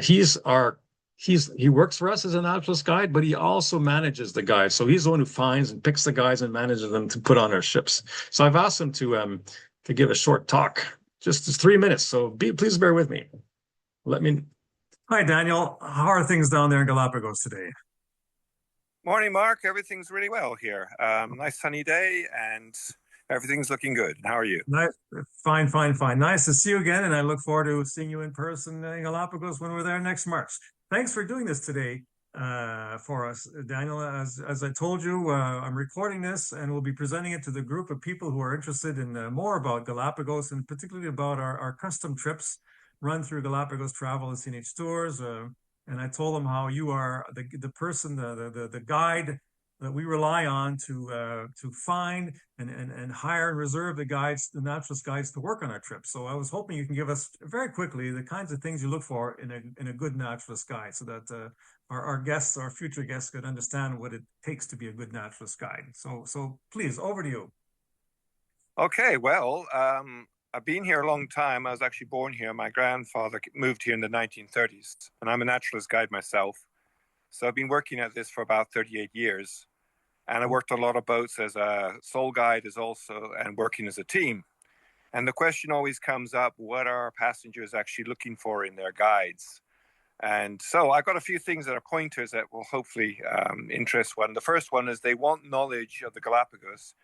he works for us as a naturalist guide, but he also manages the guides. So he's the one who finds and picks the guides and manages them to put on our ships. So I've asked him to give a short talk. Just 3 minutes, so please bear with me. Hi, Daniel. How are things down there in Galapagos today? Morning, Mark. Everything's really well here. Nice sunny day, and everything's looking good. How are you? Nice. Fine. Nice to see you again, and I look forward to seeing you in person in Galapagos when we're there next March. Thanks for doing this today for us, Daniel. As I told you, I'm recording this and we'll be presenting it to the group of people who are interested in more about Galapagos, and particularly about our custom trips run through Galapagos Travel and CNH Tours. And I told them how you are the person, the guide that we rely on to find and hire and reserve the naturalist guides to work on our trip. So I was hoping you can give us very quickly the kinds of things you look for in a good naturalist guide, so that our future guests could understand what it takes to be a good naturalist guide. So please, over to you. Okay, well, I've been here a long time. I was actually born here. My grandfather moved here in the 1930s, and I'm a naturalist guide myself. So I've been working at this for about 38 years. And I worked a lot of boats as a sole guide as also, and working as a team. And the question always comes up, what are passengers actually looking for in their guides? And so I've got a few things that are pointers that will hopefully interest one. The first one is they want knowledge of the Galapagos,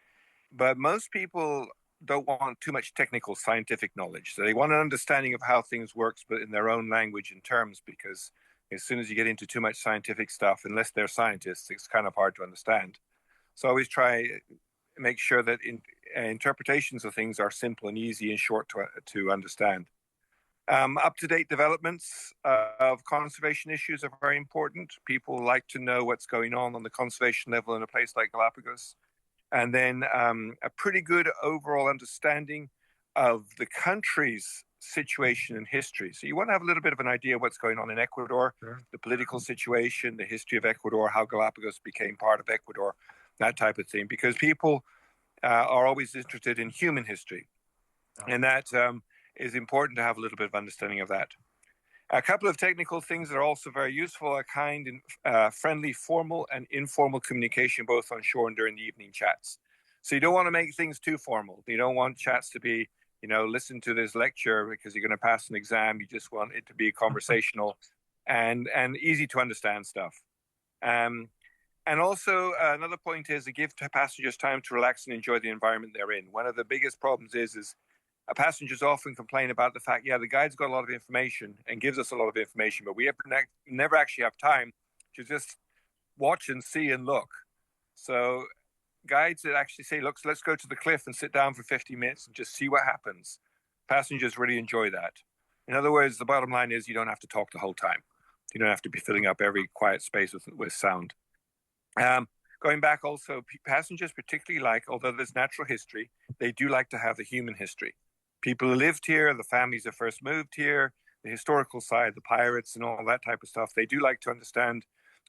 but most people don't want too much technical scientific knowledge. So they want an understanding of how things works, but in their own language and terms, because as soon as you get into too much scientific stuff, unless they're scientists, it's kind of hard to understand. So I always try make sure that interpretations of things are simple and easy and short to understand. Up-to-date developments of conservation issues are very important. People like to know what's going on the conservation level in a place like Galapagos. And then a pretty good overall understanding of the country's situation and history. So you want to have a little bit of an idea of what's going on in Ecuador, sure, the political situation, the history of Ecuador, how Galapagos became part of Ecuador, that type of thing, because people are always interested in human history. And that is important to have a little bit of understanding of that. A couple of technical things that are also very useful are kind and friendly formal and informal communication, both on shore and during the evening chats. So you don't want to make things too formal. You don't want chats to be, listen to this lecture because you're going to pass an exam. You just want it to be conversational and easy to understand stuff. And also another point is to give passengers time to relax and enjoy the environment they're in. One of the biggest problems is passengers often complain about the fact, the guide's got a lot of information and gives us a lot of information, but we never actually have time to just watch and see and look. So guides that actually say, look, let's go to the cliff and sit down for 50 minutes and just see what happens. Passengers really enjoy that. In other words, the bottom line is you don't have to talk the whole time. You don't have to be filling up every quiet space with sound. Going back also, passengers particularly like, although there's natural history, they do like to have the human history. People who lived here, the families that first moved here, the historical side, the pirates and all that type of stuff, they do like to understand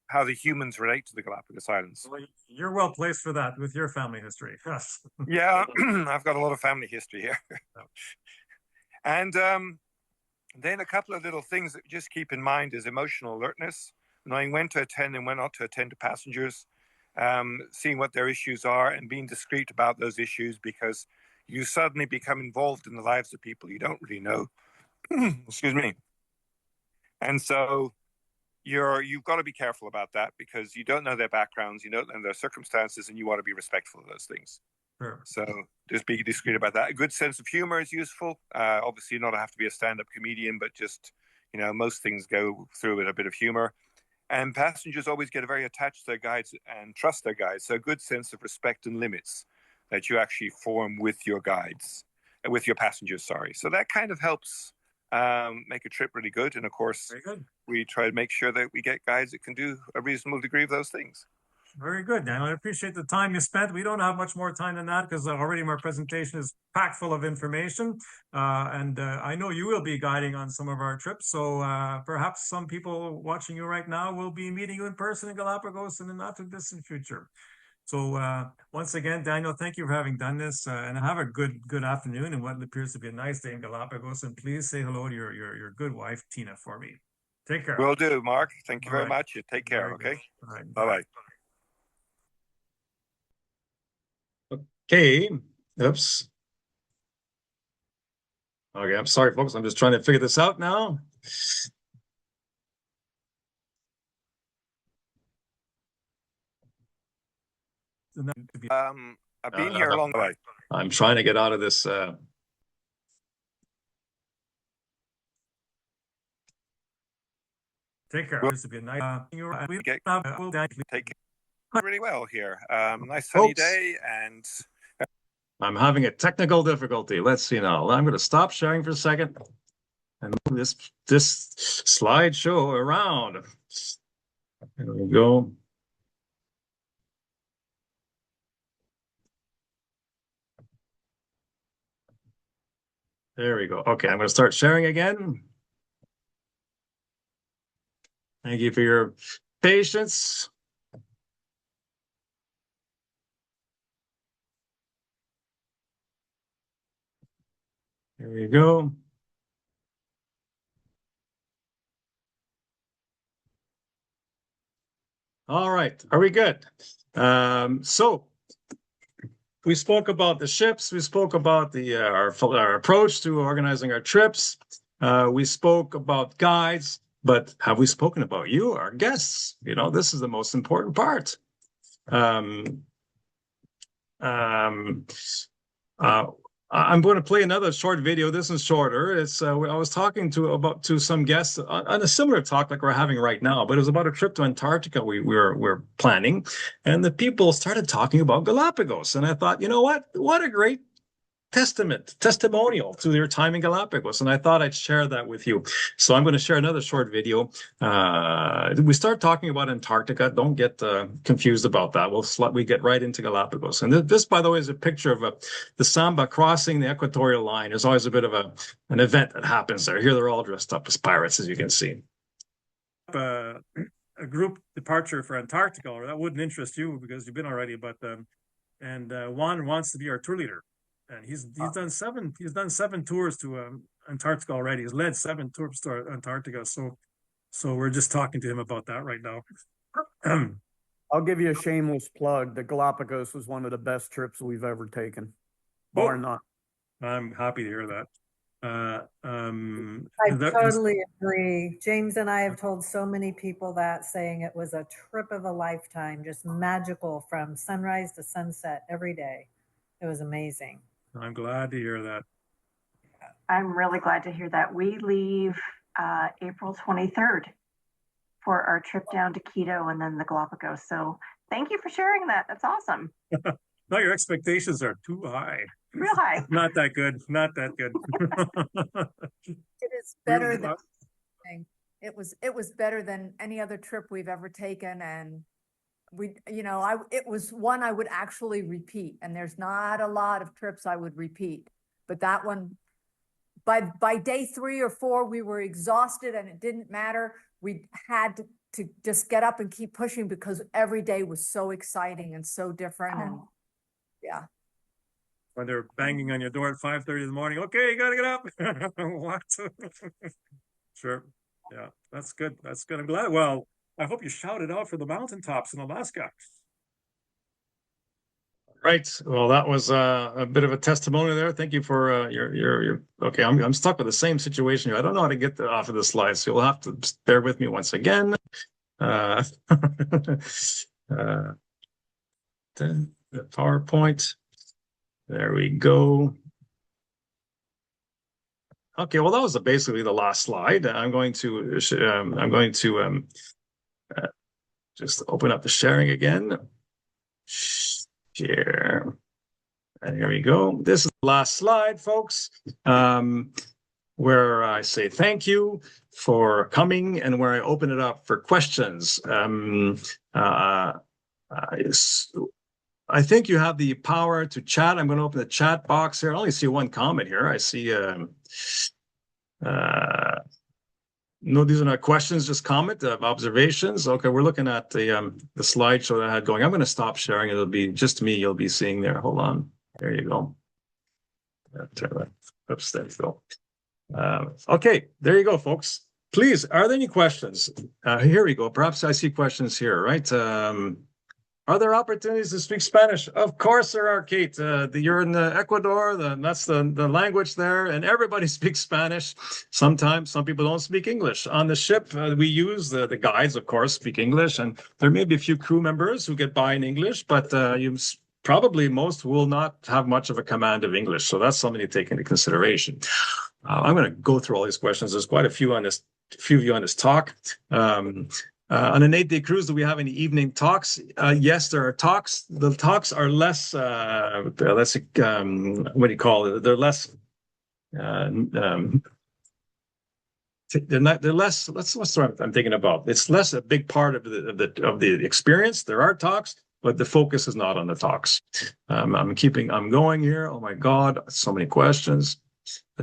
how the humans relate to the Galapagos Islands. Well, you're well placed for that with your family history. Yes. Yeah, I've got a lot of family history here. And then a couple of little things that just keep in mind is emotional alertness, knowing when to attend and when not to attend to passengers, seeing what their issues are and being discreet about those issues, because you suddenly become involved in the lives of people you don't really know. Excuse me. And so you've got to be careful about that, because you don't know their backgrounds, you don't know their circumstances, and you want to be respectful of those things. Sure. So just be discreet about that. A good sense of humor is useful. Obviously, you don't have to be a stand-up comedian, but just, most things go through with a bit of humor. And passengers always get very attached to their guides and trust their guides. So a good sense of respect and limits that you actually form with your guides, with your passengers, sorry. So that kind of helps make a trip really good. And of course, we try to make sure that we get guides that can do a reasonable degree of those things. Very good, Daniel. I appreciate the time you spent. We don't have much more time than that, because already my presentation is packed full of information. And I know you will be guiding on some of our trips. So perhaps some people watching you right now will be meeting you in person in Galapagos in the not too distant future. So once again, Daniel, thank you for having done this, and have a good afternoon and what appears to be a nice day in Galapagos. And please say hello to your good wife, Tina, for me. Take care. Will do, Mark. Thank you very much. You take care, okay? All right. Bye-bye. Okay. Oops. Okay, I'm sorry, folks. I'm just trying to figure this out now. I've been here a long time. I'm trying to get out of this. Take care. This would be a nice. Take care really well here. Nice sunny day, and I'm having a technical difficulty. Let's see now. I'm going to stop sharing for a second and move this slideshow around. There we go. There we go. Okay, I'm going to start sharing again. Thank you for your patience. There we go. All right, are we good? So we spoke about the ships. We spoke about our approach to organizing our trips. We spoke about guides, but have we spoken about you, our guests? You know, this is the most important part. Um, um, uh, I'm going to play another short video. This is shorter. It's I was talking to some guests on a similar talk like we're having right now, but it was about a trip to Antarctica we're planning, and the people started talking about Galapagos, and I thought, you know what a great testimonial to their time in Galapagos, and I thought I'd share that with you. So I'm going to share another short video. We start talking about Antarctica. Don't get confused about that. We get right into Galapagos. And this, by the way, is a picture of the Samba crossing the equatorial line. There's always a bit of an event that happens there. Here they're all dressed up as pirates, as you can see. A group departure for Antarctica, or that wouldn't interest you because you've been already. But and Juan wants to be our tour leader. And he's done seven tours to Antarctica already. He's led 7 tours to Antarctica. So we're just talking to him about that right now. I'll give you a shameless plug. The Galapagos was one of the best trips we've ever taken, bar none. I'm happy to hear that. I totally agree. James and I have told so many people that, saying it was a trip of a lifetime, just magical from sunrise to sunset every day. It was amazing. I'm glad to hear that. I'm really glad to hear that. We leave April 23rd for our trip down to Quito and then the Galapagos. So thank you for sharing that. That's awesome. No, your expectations are too high. Real high. Not that good. Not that good. It is better than it was better than any other trip we've ever taken, and it was one I would actually repeat, and there's not a lot of trips I would repeat, but that one, by day 3 or 4, we were exhausted and it didn't matter. We had to just get up and keep pushing because every day was so exciting and so different. And yeah. When they're banging on your door at 5:30 in the morning, okay, you gotta get up. What? Sure. Yeah, that's good. That's good. I'm glad. Well, I hope you shouted out for the mountaintops in Alaska. Right. Well, that was a bit of a testimony there. Thank you for your. Okay, I'm stuck with the same situation here. I don't know how to get off of the slide, so you'll have to bear with me once again. The PowerPoint. There we go. Okay. Well, that was basically the last slide. I'm going to just open up the sharing again. Share. And here we go. This is the last slide, folks, where I say thank you for coming and where I open it up for questions. I think you have the power to chat. I'm going to open the chat box here. I only see one comment here. I see no, these are not questions, just comment, observations. Okay, we're looking at the slideshow that I had going. I'm going to stop sharing. It'll be just me you'll be seeing there. Hold on. There you go. Oops, there you go. Okay, there you go, folks. Please, are there any questions? Here we go. Perhaps I see questions here, right? Are there opportunities to speak Spanish? Of course there are, Kate. You're in Ecuador, that's the language there, and everybody speaks Spanish. Sometimes some people don't speak English. On the ship, we use the guides, of course, speak English, and there may be a few crew members who get by in English, but probably most will not have much of a command of English, so that's something to take into consideration. I'm going to go through all these questions. There's quite a few of you on this talk. On an 8-day cruise, do we have any evening talks? Yes, there are talks. The talks are less, what do you call it? They're less, they're less, what's what I'm thinking about? It's less a big part of the experience. There are talks, but the focus is not on the talks. I'm going here. Oh my God, so many questions.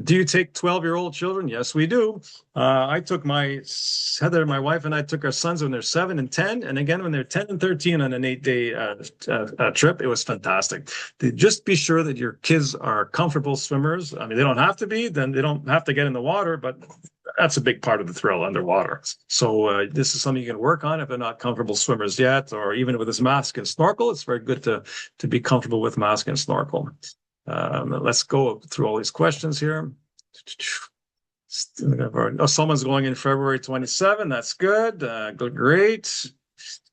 Do you take 12-year-old children? Yes, we do. I took Heather, my wife, and I took our sons when they're 7 and 10, and again when they're 10 and 13 on an 8-day trip. It was fantastic. Just be sure that your kids are comfortable swimmers. I mean, they don't have to be, then they don't have to get in the water, but that's a big part of the thrill underwater. So this is something you can work on if they're not comfortable swimmers yet, or even with this mask and snorkel. It's very good to be comfortable with mask and snorkel. Let's go through all these questions here. Oh, someone's going in February 27. That's good. Great.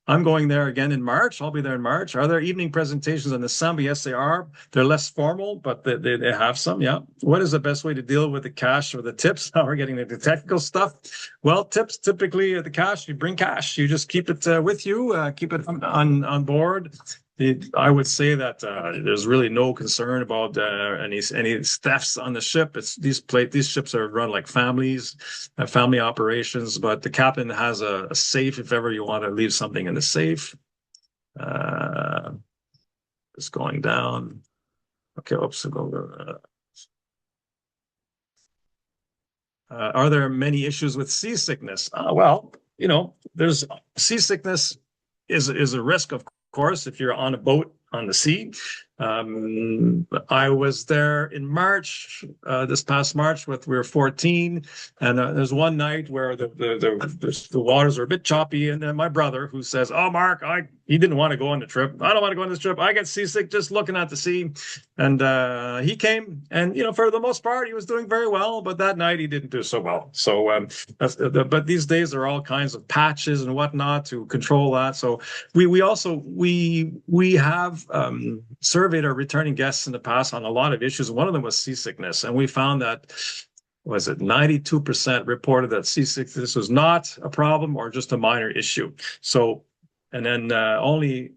I'm going there again in March. I'll be there in March. Are there evening presentations on the Samba? Yes, they are. They're less formal, but they have some. Yeah. What is the best way to deal with the cash or the tips? Now we're getting into the technical stuff. Well, tips, typically the cash, you bring cash. You just keep it with you, keep it on board. I would say that there's really no concern about any thefts on the ship. These ships are run like families, family operations. But the captain has a safe if ever you want to leave something in the safe. Just going down. Okay, oops. Are there many issues with seasickness? Well, there's seasickness is a risk, of course, if you're on a boat on the sea. I was there in March, this past March, we were 14, and there's one night where the waters are a bit choppy, and then my brother, who says, "Oh, Mark, he didn't want to go on the trip. I don't want to go on this trip. I get seasick just looking at the sea." And he came, and for the most part, he was doing very well, but that night he didn't do so well. So, but these days there are all kinds of patches and whatnot to control that. So we also have surveyed our returning guests in the past on a lot of issues. One of them was seasickness, and we found that 92% reported that seasickness was not a problem or just a minor issue. So, and then only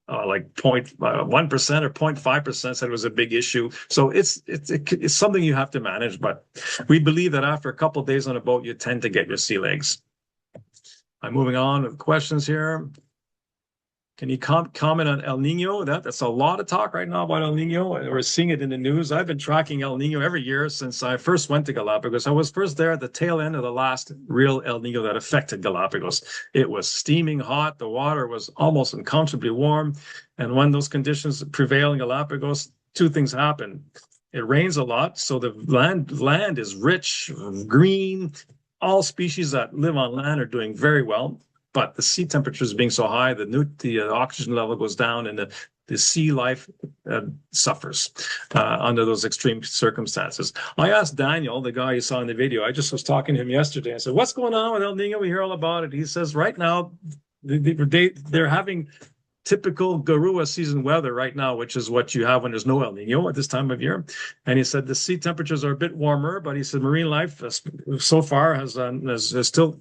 like 0.1% or 0.5% said it was a big issue. So it's something you have to manage. But we believe that after a couple of days on a boat, you tend to get your sea legs. I'm moving on with questions here. Can you comment on El Nino? That's a lot of talk right now about El Nino. We're seeing it in the news. I've been tracking El Nino every year since I first went to Galapagos. I was first there at the tail end of the last real El Nino that affected Galapagos. It was steaming hot. The water was almost uncomfortably warm. And when those conditions prevail in Galapagos, two things happen. It rains a lot, so the land is rich, green. All species that live on land are doing very well. But the sea temperatures being so high, the oxygen level goes down, and the sea life suffers under those extreme circumstances. I asked Daniel, the guy you saw in the video, I just was talking to him yesterday. I said, "What's going on with El Nino? We hear all about it." He says, right now, they're having typical Garua season weather right now, which is what you have when there's no El Nino at this time of year. And he said the sea temperatures are a bit warmer, but he said marine life so far is still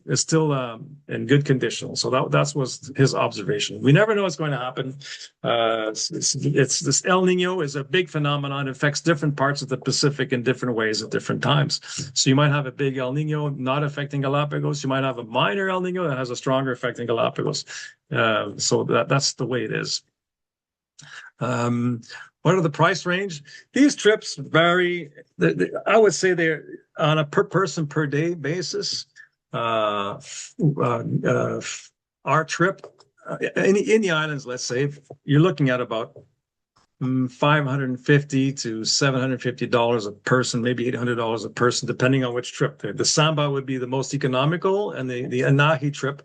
in good condition. So that was his observation. We never know what's going to happen. This El Nino is a big phenomenon. It affects different parts of the Pacific in different ways at different times. So you might have a big El Nino not affecting Galapagos. You might have a minor El Nino that has a stronger effect in Galapagos. So that's the way it is. What are the price range? These trips vary. I would say they're on a per person per day basis. Our trip in the islands, let's say, you're looking at about $550 to $750 a person, maybe $800 a person, depending on which trip. The Samba would be the most economical, and the Anahi trip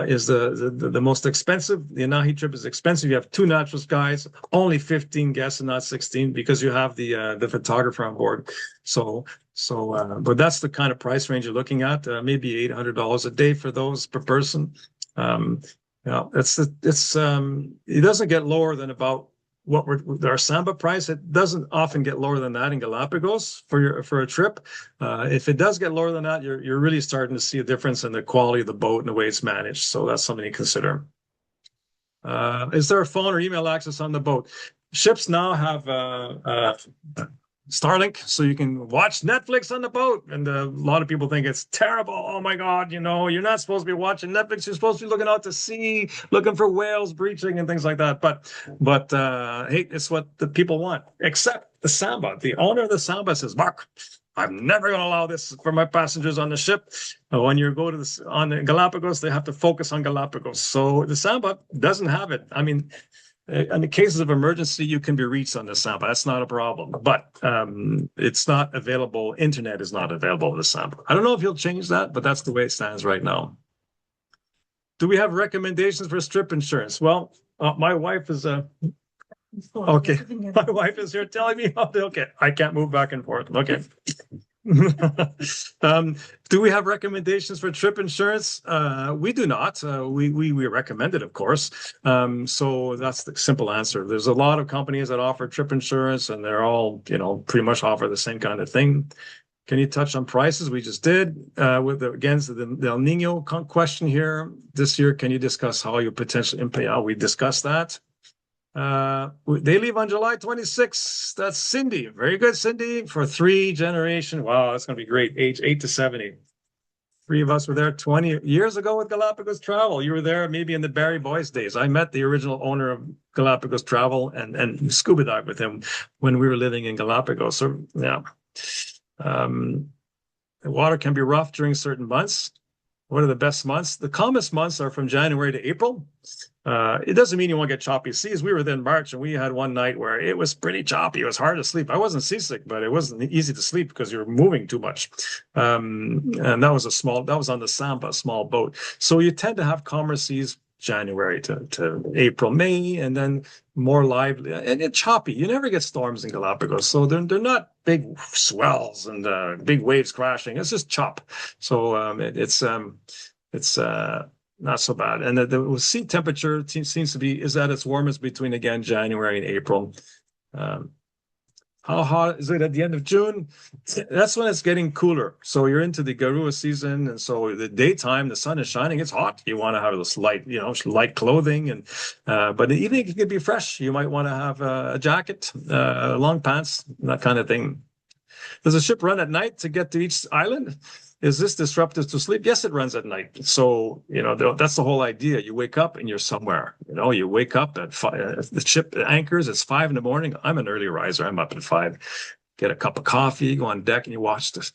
is the most expensive. The Anahi trip is expensive. You have two naturalist guides, only 15 guests and not 16, because you have the photographer on board. But that's the kind of price range you're looking at. Maybe $800 a day for those per person. It doesn't get lower than about our Samba price. It doesn't often get lower than that in Galapagos for a trip. If it does get lower than that, you're really starting to see a difference in the quality of the boat and the way it's managed. So that's something to consider. Is there a phone or email access on the boat? Ships now have Starlink, so you can watch Netflix on the boat. And a lot of people think it's terrible. Oh my God, you're not supposed to be watching Netflix. You're supposed to be looking out to sea, looking for whales breaching and things like that. But hey, it's what the people want. Except the Samba. The owner of the Samba says, Mark, I'm never going to allow this for my passengers on the ship. When you go to on the Galapagos, they have to focus on Galapagos. So the Samba doesn't have it. I mean, in the cases of emergency, you can be reached on the Samba. That's not a problem. But it's not available. Internet is not available on the Samba. I don't know if he'll change that, but that's the way it stands right now. Do we have recommendations for strip insurance? Well, my wife is okay. My wife is here telling me how to. Okay, I can't move back and forth. Okay. Do we have recommendations for trip insurance? We do not. We recommend it, of course. So that's the simple answer. There's a lot of companies that offer trip insurance, and they're all, pretty much offer the same kind of thing. Can you touch on prices? We just did. With the El Nino question here this year. Can you discuss how you potentially impact? We discussed that. They leave on July 26th. That's Cindy. Very good, Cindy, for 3 generation. Wow, that's going to be great. Age 8 to 70. 3 of us were there 20 years ago with Galapagos Travel. You were there maybe in the Barry Boyce days. I met the original owner of Galapagos Travel and scuba dived with him when we were living in Galapagos. So, yeah. The water can be rough during certain months. What are the best months? The calmest months are from January to April. It doesn't mean you won't get choppy seas. We were there in March, and we had one night where it was pretty choppy. It was hard to sleep. I wasn't seasick, but it wasn't easy to sleep because you were moving too much. And that was on the Samba, a small boat. So you tend to have calmer seas January to April, May, and then more lively and choppy. You never get storms in Galapagos, so they're not big swells and big waves crashing. It's just chop. So it's not so bad. And the sea temperature seems to be is at its warmest between, again, January and April. How hot is it at the end of June? That's when it's getting cooler. So you're into the Garua season, and so the daytime, the sun is shining. It's hot. You want to have this light clothing, and but in the evening it can be fresh. You might want to have a jacket, long pants, that kind of thing. Does a ship run at night to get to each island? Is this disruptive to sleep? Yes, it runs at night. So, that's the whole idea. You wake up and you're somewhere. You wake up at 5. The ship anchors, it's 5 in the morning. I'm an early riser. I'm up at 5. Get a cup of coffee, go on deck, and you watch the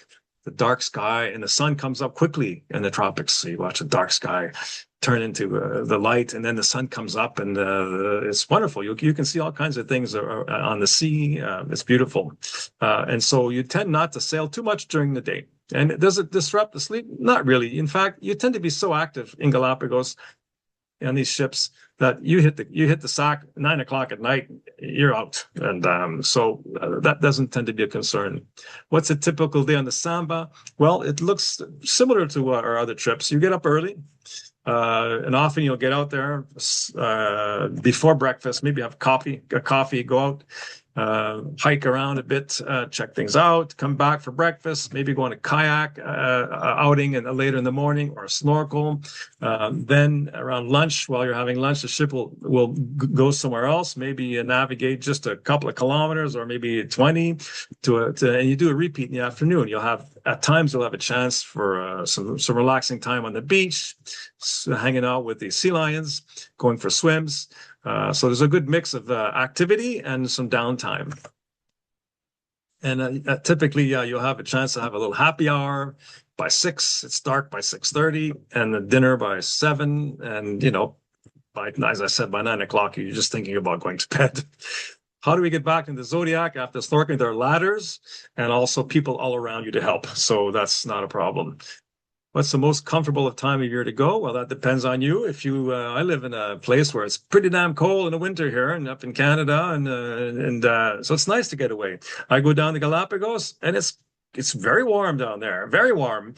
dark sky, and the sun comes up quickly in the tropics. So you watch the dark sky turn into the light, and then the sun comes up, and it's wonderful. You can see all kinds of things on the sea. It's beautiful. And so you tend not to sail too much during the day. And does it disrupt the sleep? Not really. In fact, you tend to be so active in Galapagos on these ships that you hit the sack 9 o'clock at night, you're out. And so that doesn't tend to be a concern. What's a typical day on the Samba? Well, it looks similar to our other trips. You get up early. And often you'll get out there before breakfast, maybe have a coffee, go out, hike around a bit, check things out, come back for breakfast, maybe go on a kayak outing and later in the morning, or a snorkel. Then around lunch, while you're having lunch, the ship will go somewhere else, maybe navigate just a couple of kilometers or maybe 20 and you do a repeat in the afternoon. At times you'll have a chance for some relaxing time on the beach, hanging out with the sea lions, going for swims. So there's a good mix of activity and some downtime. And typically, you'll have a chance to have a little happy hour by 6. It's dark by 6:30, and the dinner by 7. And as I said, by 9 o'clock, you're just thinking about going to bed. How do we get back into Zodiac after snorkeling? There are ladders and also people all around you to help. So that's not a problem. What's the most comfortable time of year to go? Well, that depends on you. I live in a place where it's pretty damn cold in the winter here and up in Canada. And so it's nice to get away. I go down to Galapagos and it's very warm down there, very warm.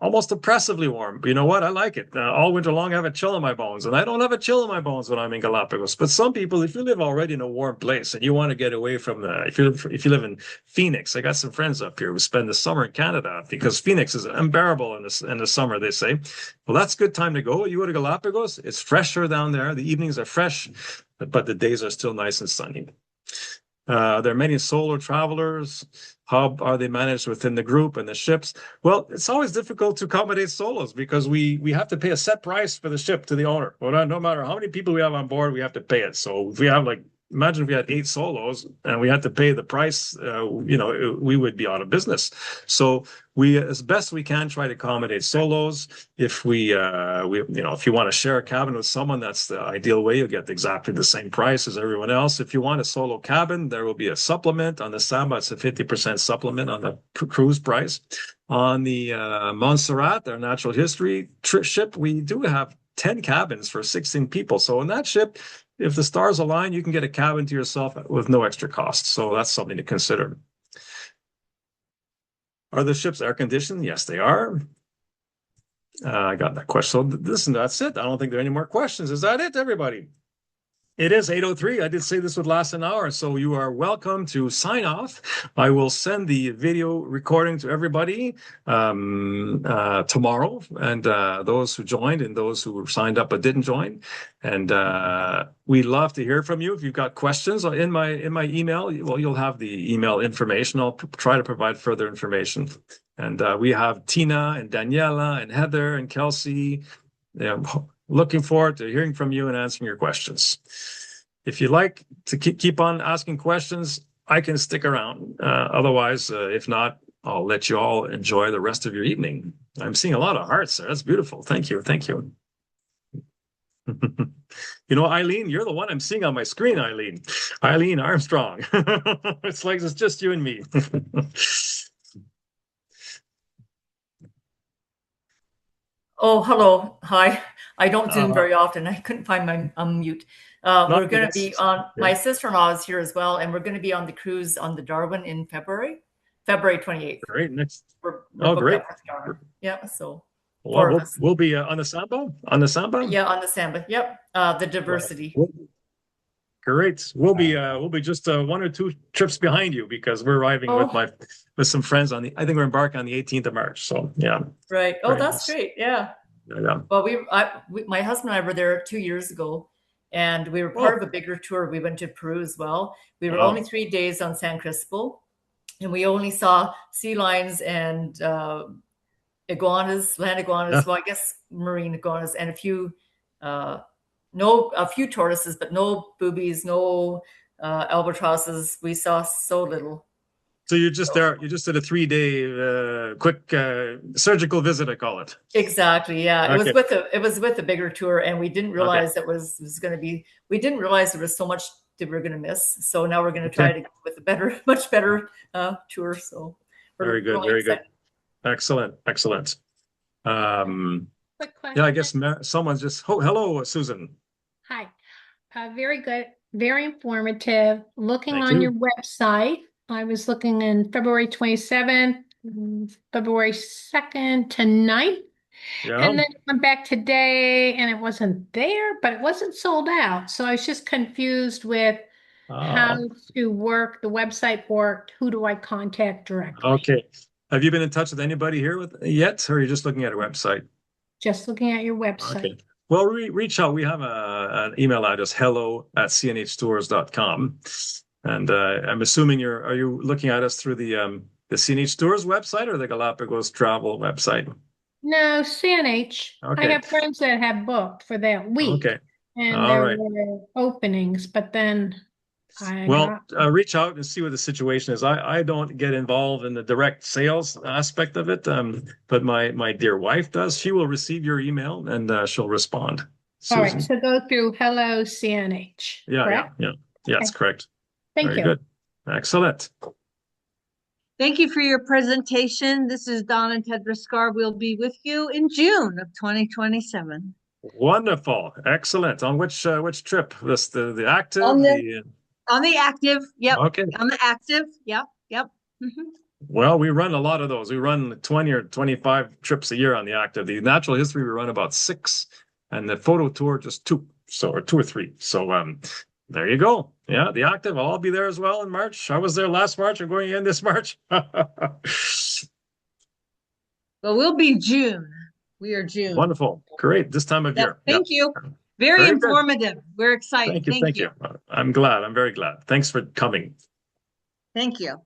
Almost oppressively warm. But you know what? I like it. All winter long, I have a chill in my bones. And I don't have a chill in my bones when I'm in Galapagos. But some people, if you live already in a warm place and you want to get away from if you live in Phoenix, I got some friends up here who spend the summer in Canada because Phoenix is unbearable in the summer, they say. Well, that's a good time to go. You go to Galapagos. It's fresher down there. The evenings are fresh, but the days are still nice and sunny. There are many solo travelers. How are they managed within the group and the ships? Well, it's always difficult to accommodate solos because we have to pay a set price for the ship to the owner. Well, no matter how many people we have on board, we have to pay it. So if we have like, imagine if we had 8 solos and we had to pay the price, we would be out of business. So we, as best we can, try to accommodate solos. If if you want to share a cabin with someone, that's the ideal way. You'll get exactly the same price as everyone else. If you want a solo cabin, there will be a supplement on the Samba. It's a 50% supplement on the cruise price. On the Montserrat, our natural history ship, we do have 10 cabins for 16 people. So in that ship, if the stars align, you can get a cabin to yourself with no extra cost. So that's something to consider. Are the ships air conditioned? Yes, they are. I got that question. So that's it. I don't think there are any more questions. Is that it, everybody? It is 8:03. I did say this would last an hour, so you are welcome to sign off. I will send the video recording to everybody tomorrow, and those who joined and those who signed up but didn't join. And we'd love to hear from you. If you've got questions in my email, well, you'll have the email information. I'll try to provide further information. And we have Tina and Daniela and Heather and Kelsey. Looking forward to hearing from you and answering your questions. If you'd like to keep on asking questions, I can stick around. Otherwise, if not, I'll let you all enjoy the rest of your evening. I'm seeing a lot of hearts there. That's beautiful. Thank you. Thank you. Eileen, you're the one I'm seeing on my screen, Eileen. Eileen Armstrong. It's like it's just you and me. Oh, hello. Hi. I don't Zoom very often. I couldn't find my unmute. We're going to be on, my sister-in-law is here as well, and we're going to be on the cruise on the Darwin in February 28th. Great. Next. We're great. Yeah, so. We'll be on the Samba? On the Samba? Yeah, on the Samba. Yep. The diversity. Great. We'll be just 1 or 2 trips behind you because we're arriving with some friends I think we're embarking on the 18th of March. So yeah. Right. Oh, that's great. Yeah. Yeah. Well, my husband and I were there 2 years ago, and we were part of a bigger tour. We went to Peru as well. We were only 3 days on San Cristobal, and we only saw sea lions and iguanas, land iguanas. Well, I guess marine iguanas, and a few tortoises, but no boobies, no albatrosses. We saw so little. So you just did a 3-day quick surgical visit, I call it. Exactly. Yeah. Okay. It was with a bigger tour, and we didn't realize it was going to be. We didn't realize there was so much that we were going to miss. So now we're going to try to go with a much better tour. So very good. Very good. Excellent. Quick question. Yeah, I guess someone's just. Oh, hello, Susan. Hi. Very good. Very informative. Looking on your website. I was looking in February 27th, February 2nd to 9th. Yeah. And then I went back today and it wasn't there, but it wasn't sold out. So I was just confused with how to work. The website worked. Who do I contact directly? Okay. Have you been in touch with anybody here yet? Or are you just looking at a website? Just looking at your website. Okay. Well, reach out. We have an email address, hello@cnhtours.com. And I'm assuming are you looking at us through the CNH Tours website or the Galapagos travel website? No, CNH. Okay. I have friends that have booked for that week. Okay. And there were openings, but then reach out and see what the situation is. I don't get involved in the direct sales aspect of it, but my dear wife does. She will receive your email and she'll respond. Susan. All right. So go through Hello CNH. Yeah. Correct? Yeah. That's correct. Thank you. Good. Excellent. Thank you for your presentation. This is Dawn and Ted Riscar. We'll be with you in June of 2027. Wonderful. Excellent. On which trip? The active? On the active. Yep. Okay. On the active. Yep. Mm-hmm. Well, we run a lot of those. We run 20 or 25 trips a year on the active. The natural history, we run about 6, and the photo tour just 2. Or 2 or 3. So there you go. Yeah, the active. I'll be there as well in March. I was there last March. I'm going in this March. Well, we'll be June. We are June. Wonderful. Great. This time of year. Thank you. Very informative. Good. We're excited. Thank you. I'm glad. I'm very glad. Thanks for coming. Thank you.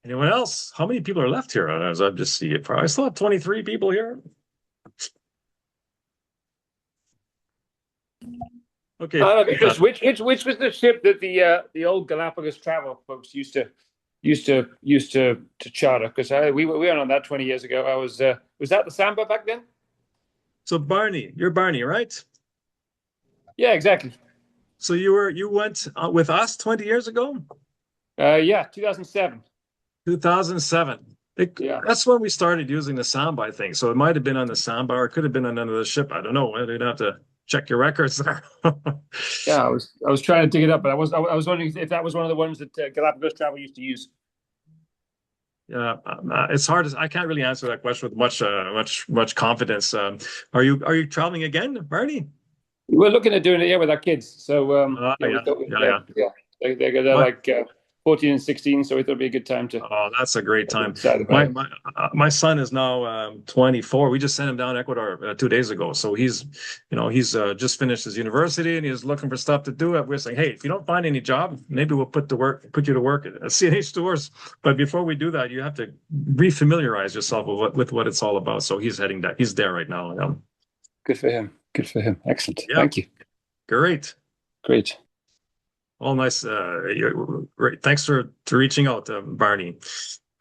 Anyone else? How many people are left here? As I just see it, I still have 23 people here. Okay. Because which was the ship that the old Galapagos travel folks used to charter? Because we went on that 20 years ago. I was that the Samba back then? So Barney, you're Barney, right? Yeah, exactly. So you went with us 20 years ago? Yeah, 2007. 2007. Yeah. That's when we started using the Samba, I think. So it might have been on the Samba, or it could have been on another ship. I don't know. I'd have to check your records there. Yeah, I was trying to dig it up, but I was wondering if that was one of the ones that Galapagos travel used to use. Yeah, it's hard. I can't really answer that question with much confidence. Are you traveling again, Barney? We're looking at doing it, yeah, with our kids. So Yeah. They're like 14 and 16, so it'll be a good time to. Oh, that's a great time. My son is now 24. We just sent him down to Ecuador 2 days ago. So he's just finished his university and he's looking for stuff to do. We're saying, hey, if you don't find any job, maybe we'll put you to work at CNH stores. But before we do that, you have to refamiliarize yourself with what it's all about. So he's heading that. He's there right now. Good for him. Excellent. Yeah. Thank you. Great. All nice. Great. Thanks for reaching out, Barney.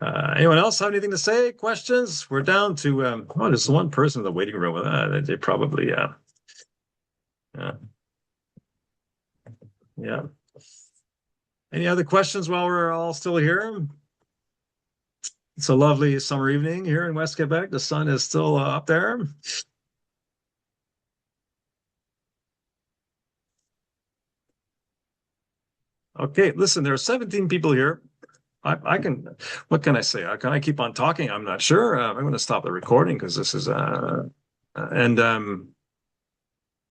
Anyone else have anything to say? Questions? We're down to there's one person in the waiting room. They probably yeah. Any other questions while we're all still here? It's a lovely summer evening here in West Quebec. The sun is still up there. Okay, listen, there are 17 people here. I can, what can I say? Can I keep on talking? I'm not sure. I'm going to stop the recording because this is,